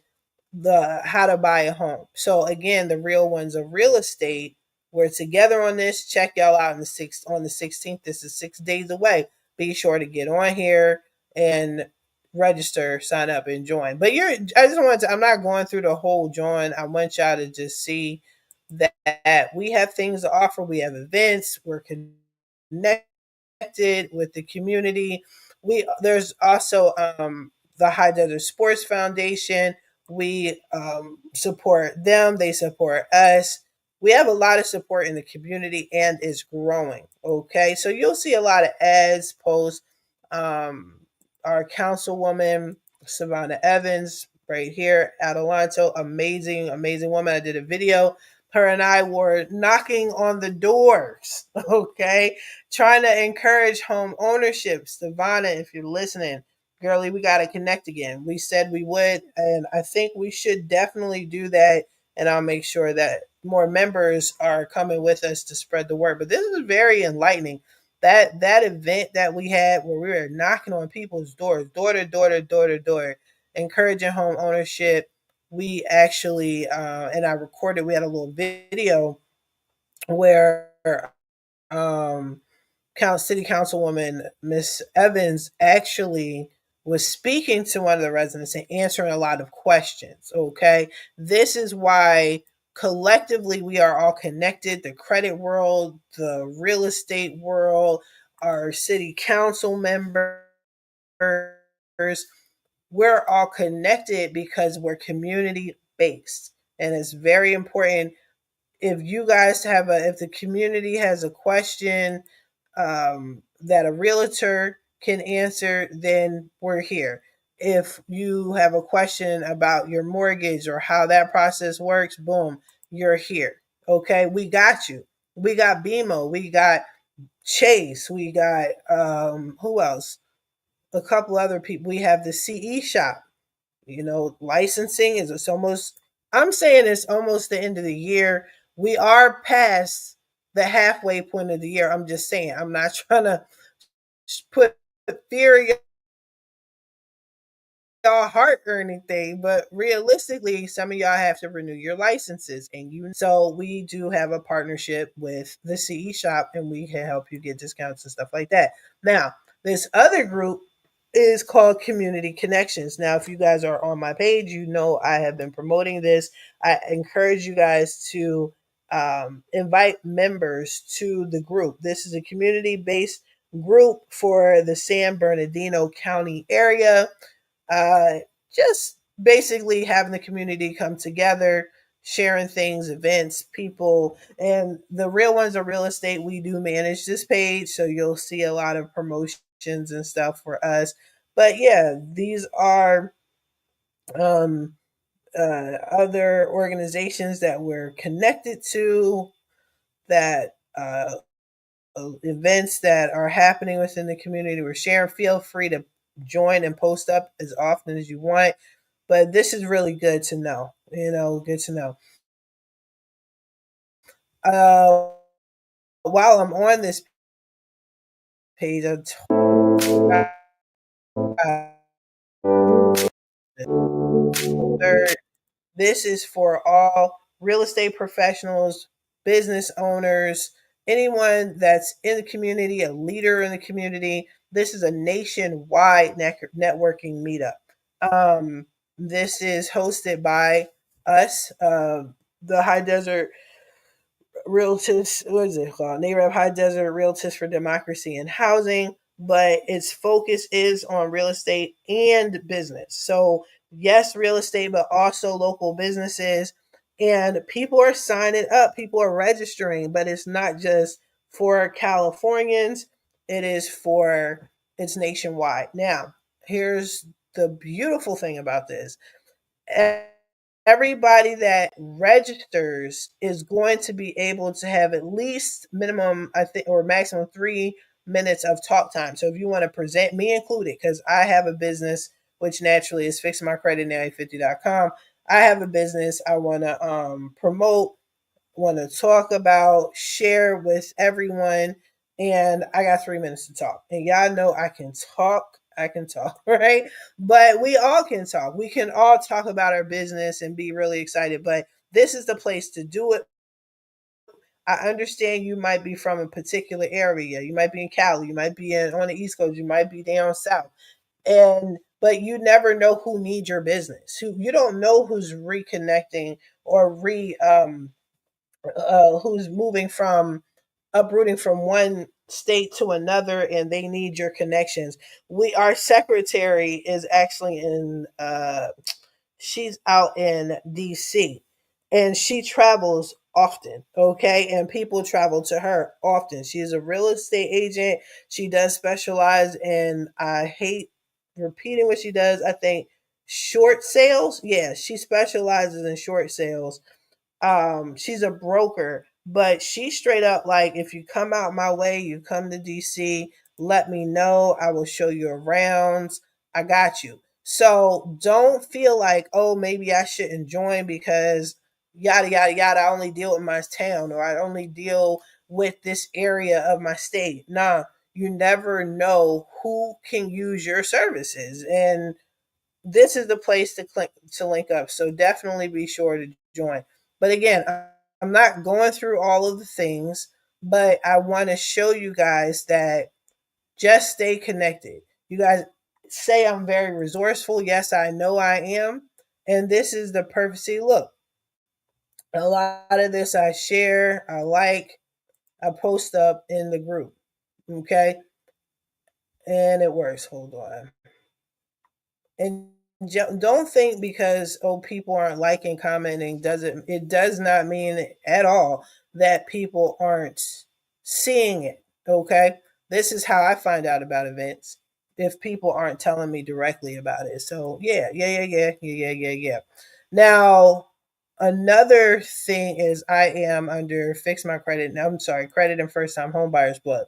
the how to buy a home. So again, the real ones of real estate. We're together on this. Check y'all out on the 16th. This is 6 days away. Be sure to get on here and register, sign up, and join. But I just want to. I'm not going through the whole join. I want y'all to just see that we have things to offer. We have events. We're connected with the community. There's also the High Desert Sports Foundation. We support them. They support us. We have a lot of support in the community and it's growing. Okay. So you'll see a lot of ads, posts. Our councilwoman, Savannah Evans, right here, Adelanto, amazing, amazing woman. I did a video. Her and I were knocking on the doors, okay, trying to encourage home ownership. Savannah, if you're listening, girlie, we got to connect again. We said we would, and I think we should definitely do that. And I'll make sure that more members are coming with us to spread the word. But this is very enlightening. That event that we had where we were knocking on people's doors, door to door to door to door, encouraging home ownership. We actually, and I recorded. We had a little video where um, City Councilwoman Miss Evans actually was speaking to one of the residents and answering a lot of questions. Okay. This is why collectively we are all connected, the credit world, the real estate world, our city council members. We're all connected because we're community based. And it's very important if you guys if the community has a question that a realtor can answer, then we're here. If you have a question about your mortgage or how that process works, boom, you're here. Okay, we got you. We got BMO, we got Chase, we got who else? A couple other people. We have the CE shop. Licensing is it's almost. I'm saying it's almost the end of the year. We are past the halfway point of the year. I'm just saying. I'm not trying to put fear in y'all heart or anything, but realistically, some of y'all have to renew your licenses, and so we do have a partnership with the CE shop, and we can help you get discounts and stuff like that. Now, this other group is called Community Connections. Now, if you guys are on my page, you know I have been promoting this. I encourage you guys to invite members to the group. This is a community-based group for the San Bernardino County area. uh, just basically having the community come together, sharing things, events, people, and the real ones are real estate. We do manage this page, so you'll see a lot of promotions and stuff for us. But yeah, these are um, other organizations that we're connected to, that events that are happening within the community we're sharing. Feel free to join and post up as often as you want. But this is really good to know. Good to know. Uh, while I'm on this page, this is for all real estate professionals, business owners, anyone that's in the community, a leader in the community. This is a nationwide networking meetup. This is hosted by us, the High Desert Realtors, what is it called? NAREB High Desert Realtors for Democracy and Housing, but its focus is on real estate and business. So, yes, real estate, but also local businesses. And people are signing up, people are registering, but it's not just for Californians, it's nationwide. Now, here's the beautiful thing about this. Everybody that registers is going to be able to have at least minimum, I think, or maximum 3 minutes of talk time. So if you want to present, me included, because I have a business, which naturally is fixingmycreditnow850.com. I have a business I want to promote, want to talk about, share with everyone. And I got 3 minutes to talk. And y'all know I can talk. I can talk, right? But we all can talk. We can all talk about our business and be really excited. But this is the place to do it. I understand you might be from a particular area. You might be in Cali. You might be on the East Coast. You might be down south. But you never know who needs your business. You don't know who's reconnecting or who's moving from uprooting from one state to another, and they need your connections. Our secretary is actually in she's out in DC, and she travels often. Okay, and people travel to her often. She's a real estate agent. She does specialize in, I hate repeating what she does, I think short sales. Yeah, she specializes in short sales. She's a broker, but she straight up like, if you come out my way, you come to DC, let me know, I will show you around. I got you. So don't feel like, oh, maybe I shouldn't join because yada yada yada, I only deal with my town, or I only deal with this area of my state. Nah, you never know who can use your services, and this is the place to link up. So definitely be sure to join. But again, I'm not going through all of the things, but I want to show you guys that just stay connected. You guys, say I'm very resourceful. Yes, I know I am. And this is the perfect. See, look, a lot of this I share, I like, I post up in the group. Okay. And it works. Hold on. And don't think because people aren't liking, commenting, it does not mean at all that people aren't seeing it. Okay, this is how I find out about events if people aren't telling me directly about it. So yeah. Now another thing is I am under Fix My Credit. I'm sorry, Credit and First Time Homebuyers Club.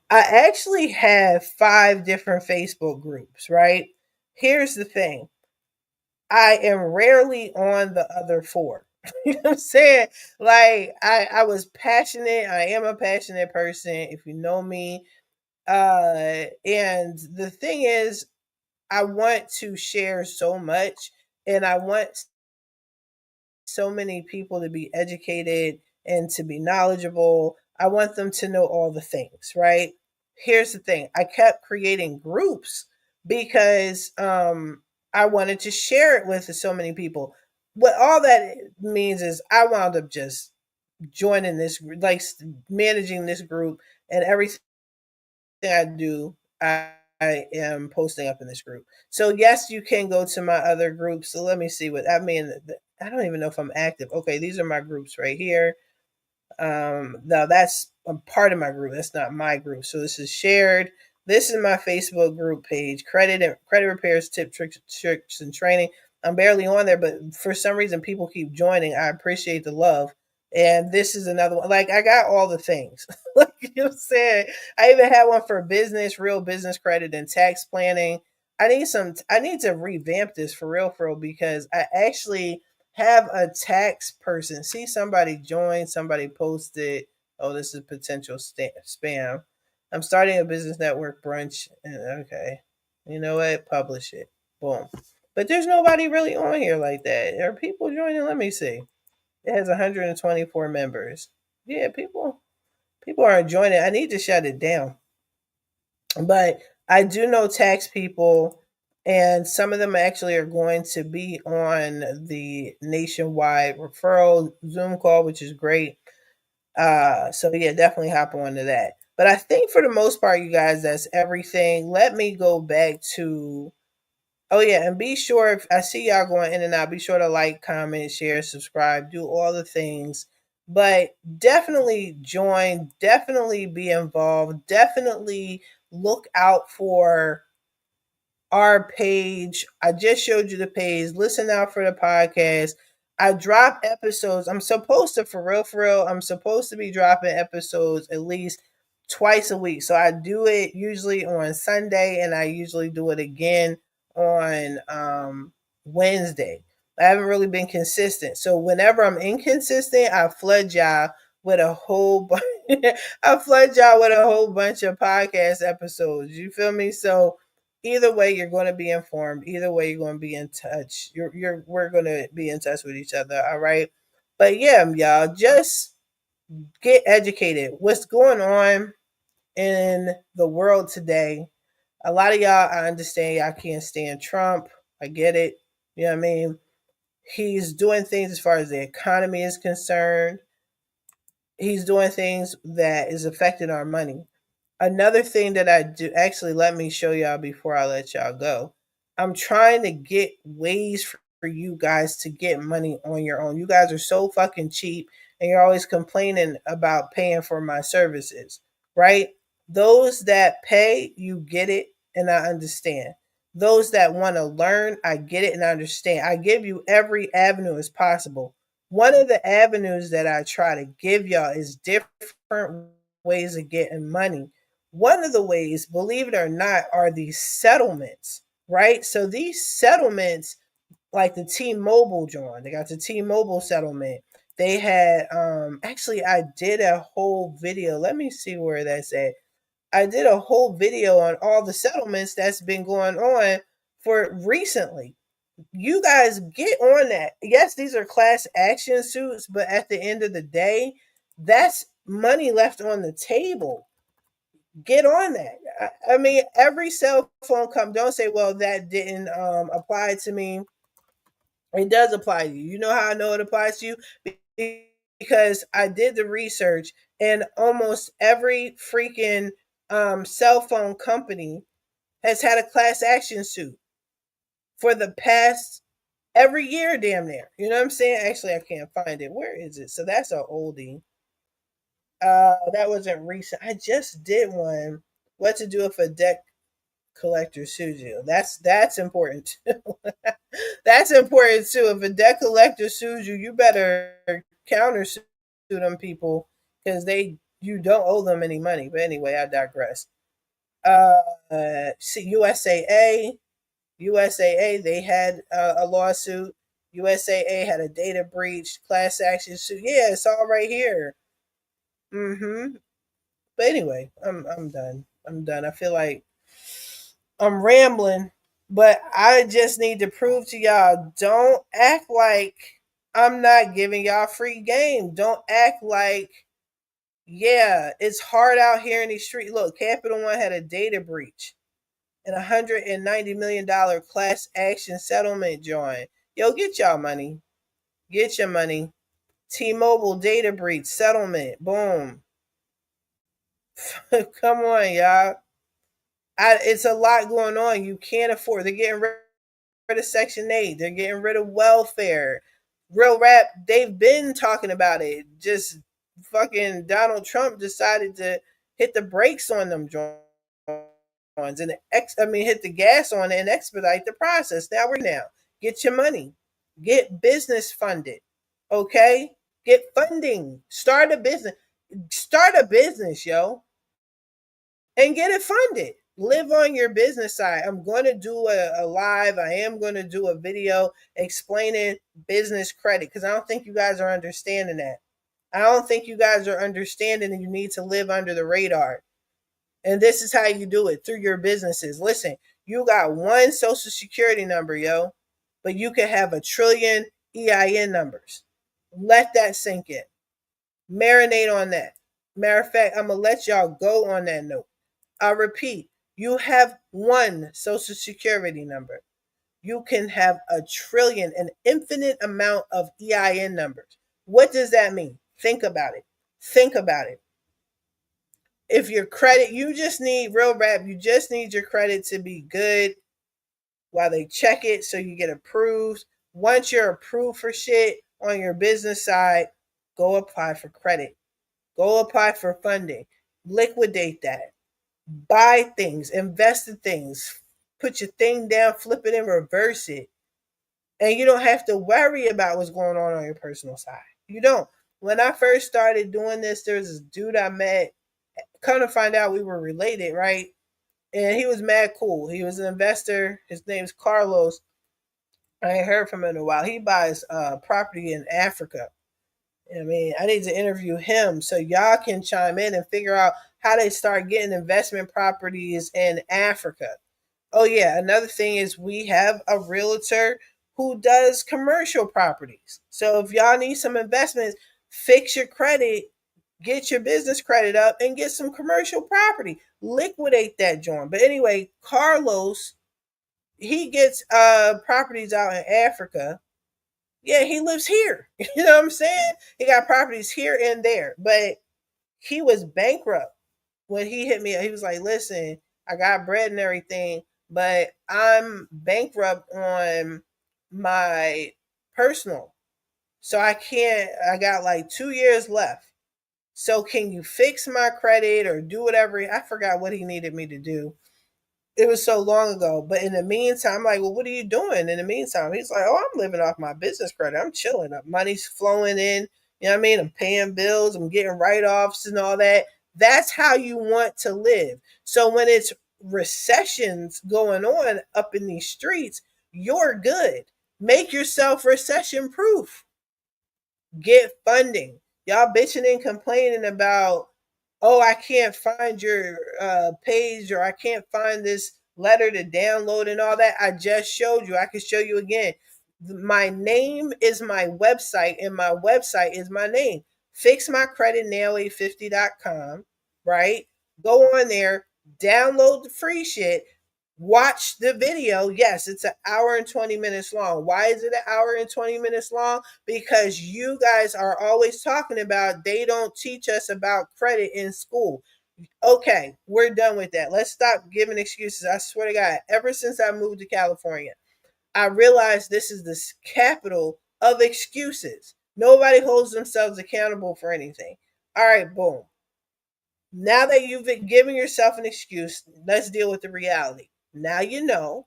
I actually have 5 different Facebook groups, right? Here's the thing. I am rarely on the other 4. You know what I'm saying? Like I was passionate. I am a passionate person, if you know me. And the thing is, I want to share so much, and I want so many people to be educated and to be knowledgeable. I want them to know all the things, right? Here's the thing. I kept creating groups because I wanted to share it with so many people. What all that means is I wound up just joining this, like managing this group, and everything I do, I am posting up in this group. So yes, you can go to my other groups. So let me see what I mean. I don't even know if I'm active. Okay, these are my groups right here. Now that's a part of my group. That's not my group. So this is shared. This is my Facebook group page. Credit repairs, tricks, and training. I'm barely on there, but for some reason people keep joining. I appreciate the love. And this is another one. Like I got all the things. Like you know what I'm saying. I even had one for business, real business credit, and tax planning. I need to revamp this for real, because I actually have a tax person. See, somebody joined, somebody posted. Oh, this is potential spam. I'm starting a business network brunch. Okay. You know what? Publish it. Boom. But there's nobody really on here like that. Are people joining? Let me see. It has 124 members. Yeah, people aren't joining. I need to shut it down. But I do know tax people, and some of them actually are going to be on the nationwide referral Zoom call, which is great. So yeah, definitely hop on to that. But I think for the most part, you guys, that's everything. Let me go back to. Oh yeah, and be sure, if I see y'all going in and out, be sure to like, comment, share, subscribe, do all the things. But definitely join, definitely be involved, definitely look out for our page. I just showed you the page. Listen out for the podcast. I drop episodes. I'm supposed to, for real, I'm supposed to be dropping episodes at least twice a week. So I do it usually on Sunday, and I usually do it again on Wednesday. I haven't really been consistent. So whenever I'm inconsistent, I flood y'all with a whole bunch. I flood y'all with a whole bunch of podcast episodes. You feel me? So either way, you're going to be informed. Either way, you're going to be in touch. We're going to be in touch with each other. All right. But yeah, y'all, just get educated. What's going on in the world today? A lot of y'all, I understand y'all can't stand Trump. I get it. You know what I mean? He's doing things as far as the economy is concerned. He's doing things that is affecting our money. Another thing that I do, actually, let me show y'all before I let y'all go. I'm trying to get ways for you guys to get money on your own. You guys are so fucking cheap, and you're always complaining about paying for my services, right? Those that pay, you get it, and I understand. Those that want to learn, I get it and I understand. I give you every avenue as possible. One of the avenues that I try to give y'all is different ways of getting money. One of the ways, believe it or not, are these settlements, right? So these settlements, like the T-Mobile joint, they got the T-Mobile settlement. They had actually I did a whole video. Let me see where that's at. I did a whole video on all the settlements that's been going on for recently. You guys get on that. Yes, these are class action suits, but at the end of the day, that's money left on the table. Get on that. I mean, every cell phone company, don't say, well, that didn't apply to me. It does apply to you. You know how I know it applies to you? Because I did the research, and almost every freaking cell phone company has had a class action suit for the past every year, damn near. You know what I'm saying? Actually, I can't find it. Where is it? So that's a oldie. That wasn't recent. I just did one. What to do if a debt collector sues you? That's important too. That's important too. If a debt collector sues you, you better counter sue them people because they you don't owe them any money. But anyway, I digress. See, USAA, they had a lawsuit. USAA had a data breach, class action suit. Yeah, it's all right here. Mm-hmm. But anyway, I'm done. I'm done. I feel like I'm rambling, but I just need to prove to y'all, don't act like I'm not giving y'all free game. Don't act like, yeah, it's hard out here in these streets. Look, Capital One had a data breach and $190 million class action settlement join. Yo, get y'all money. Get your money. T-Mobile data breach settlement. Boom. Come on, y'all. It's a lot going on. You can't afford. They're getting rid of Section 8. They're getting rid of welfare. Real rap, they've been talking about it. Just fucking Donald Trump decided to hit the brakes on them joints and hit the gas on it and expedite the process. Now we're now. Get your money. Get business funded. Okay? Get funding. Start a business. Start a business, yo, and get it funded. Live on your business side. I'm going to do a live. I am going to do a video explaining business credit because I don't think you guys are understanding that. I don't think you guys are understanding that you need to live under the radar. And this is how you do it through your businesses. Listen, you got one social security number, yo, but you can have a trillion EIN numbers. Let that sink in. Marinate on that. Matter of fact, I'm going to let y'all go on that note. I repeat, you have one social security number. You can have a trillion, an infinite amount of EIN numbers. What does that mean? Think about it. Think about it. If your credit, you just need real rap, you just need your credit to be good while they check it so you get approved. Once you're approved for shit on your business side, go apply for credit. Go apply for funding. Liquidate that. Buy things, invest in things, put your thing down, flip it and reverse it. And you don't have to worry about what's going on your personal side. You don't. When I first started doing this, there was this dude I met. Come to find out we were related, right? And he was mad cool. He was an investor. His name's Carlos. I ain't heard from him in a while. He buys property in Africa. I mean, I need to interview him so y'all can chime in and figure out how they start getting investment properties in Africa. Oh, yeah. Another thing is we have a realtor who does commercial properties. So if y'all need some investments, fix your credit, get your business credit up, and get some commercial property. Liquidate that joint. But anyway, Carlos, he gets properties out in Africa. Yeah, he lives here. You know what I'm saying? He got properties here and there. But he was bankrupt when he hit me. He was like, listen, I got bread and everything, but I'm bankrupt on my personal. So I got like 2 years left. So can you fix my credit or do whatever? I forgot what he needed me to do. It was so long ago. But in the meantime, I'm like, well, what are you doing? In the meantime, he's like, oh, I'm living off my business credit. I'm chilling. Money's flowing in. You know what I mean? I'm paying bills. I'm getting write-offs and all that. That's how you want to live. So when it's recessions going on up in these streets, you're good. Make yourself recession proof. Get funding. Y'all bitching and complaining about, oh, I can't find your page or I can't find this letter to download and all that. I just showed you. I can show you again. My name is my website and my website is my name. Fixmycreditnow850.com, right? Go on there, download the free shit, watch the video. Yes, it's an hour and 20 minutes long. Why is it an hour and 20 minutes long? Because you guys are always talking about they don't teach us about credit in school. Okay, we're done with that. Let's stop giving excuses. I swear to God, ever since I moved to California, I realized this is the capital of excuses. Nobody holds themselves accountable for anything. All right, boom. Now that you've been giving yourself an excuse, let's deal with the reality. Now you know.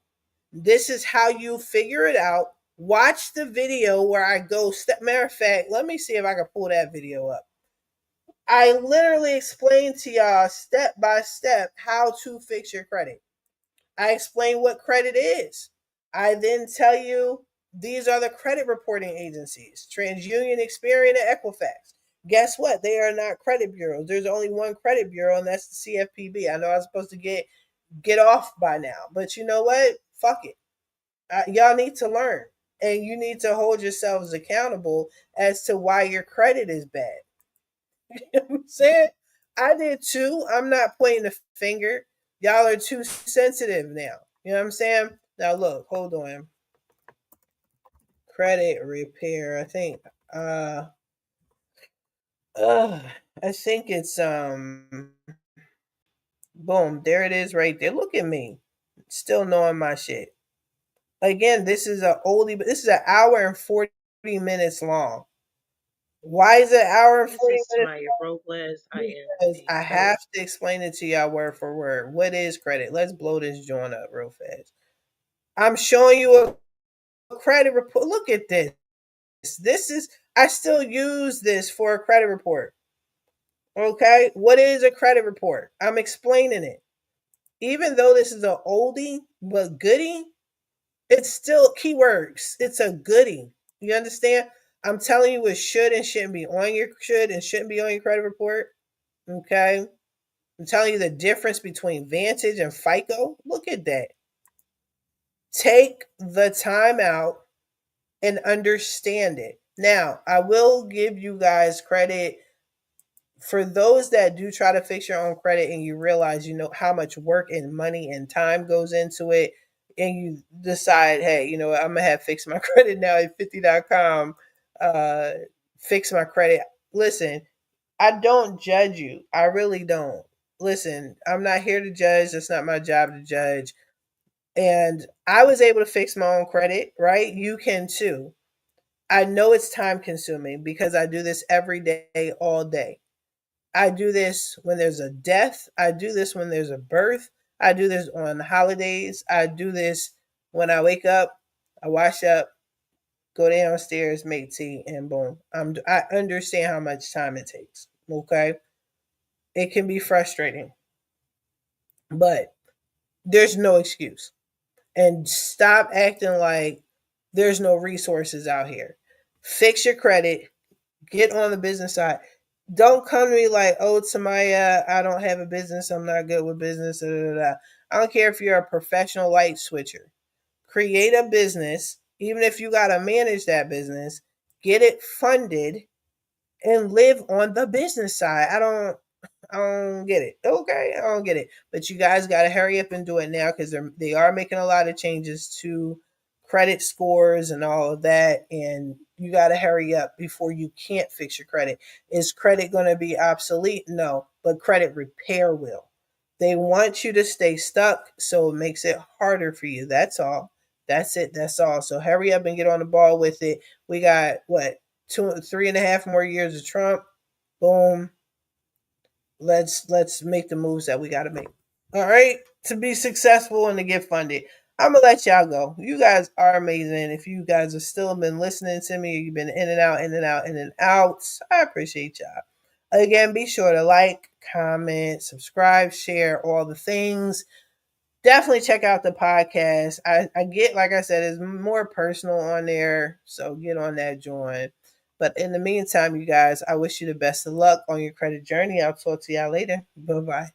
This is how you figure it out. Watch the video where I go step. Matter of fact, let me see if I can pull that video up. I literally explain to y'all step by step how to fix your credit. I explain what credit is. I then tell you these are the credit reporting agencies: TransUnion, Experian, and Equifax. Guess what? They are not credit bureaus. There's only one credit bureau, and that's the CFPB. I know I was supposed to get off by now, but you know what? Fuck it. Y'all need to learn, and you need to hold yourselves accountable as to why your credit is bad. You know what I'm saying? I did too. I'm not pointing the finger. Y'all are too sensitive now. You know what I'm saying? Now look, hold on. Credit repair. I think uh I think it's boom, there it is right there. Look at me. Still knowing my shit. Again, this is a oldie, but this is an hour and 40 minutes long. Why is it an hour and This 40 is minutes? Tamiya Robles. I am Because a I have to explain it to y'all word for word. What is credit? Let's blow this joint up real fast. I'm showing you a credit report. Look at this. This is, I still use this for a credit report. Okay? What is a credit report? I'm explaining it. Even though this is an oldie but goodie, it's still keywords. It's a goodie. You understand? I'm telling you what should and shouldn't be on your credit report. Okay? I'm telling you the difference between Vantage and FICO. Look at that. Take the time out and understand it. Now, I will give you guys credit for those that do try to fix your own credit and you realize you know how much work and money and time goes into it, and you decide, hey, you know what, I'm gonna have fix my credit now at 50.com. Fix my credit. Listen, I don't judge you. I really don't. Listen, I'm not here to judge. That's not my job to judge. And I was able to fix my own credit, right? You can too. I know it's time consuming because I do this every day, all day. I do this when there's a death. I do this when there's a birth. I do this on holidays. I do this when I wake up, I wash up, go downstairs, make tea, and boom. I understand how much time it takes. Okay. It can be frustrating, but there's no excuse. And stop acting like there's no resources out here. Fix your credit, get on the business side. Don't come to me like, oh, Tamaya, I don't have a business. I'm not good with business. Da, da, da. I don't care if you're a professional light switcher. Create a business, even if you got to manage that business, get it funded and live on the business side. I don't get it. Okay, I don't get it. But you guys got to hurry up and do it now because they are making a lot of changes to credit scores and all of that, and you got to hurry up before you can't fix your credit. Is credit going to be obsolete? No, but credit repair will. They want you to stay stuck, so it makes it harder for you. That's all. That's it. That's all. So hurry up and get on the ball with it. We got what, 3.5 more years of Trump. Boom, let's make the moves that we got to make. All right, to be successful and to get funded. I'm gonna let y'all go. You guys are amazing. If you guys have still been listening to me, you've been in and out, in and out, in and out, I appreciate y'all. Again, be sure to like, comment, subscribe, share, all the things. Definitely check out the podcast. I get, like I said, it's more personal on there, so get on that joint. But in the meantime, you guys, I wish you the best of luck on your credit journey. I'll talk to y'all later. Bye bye.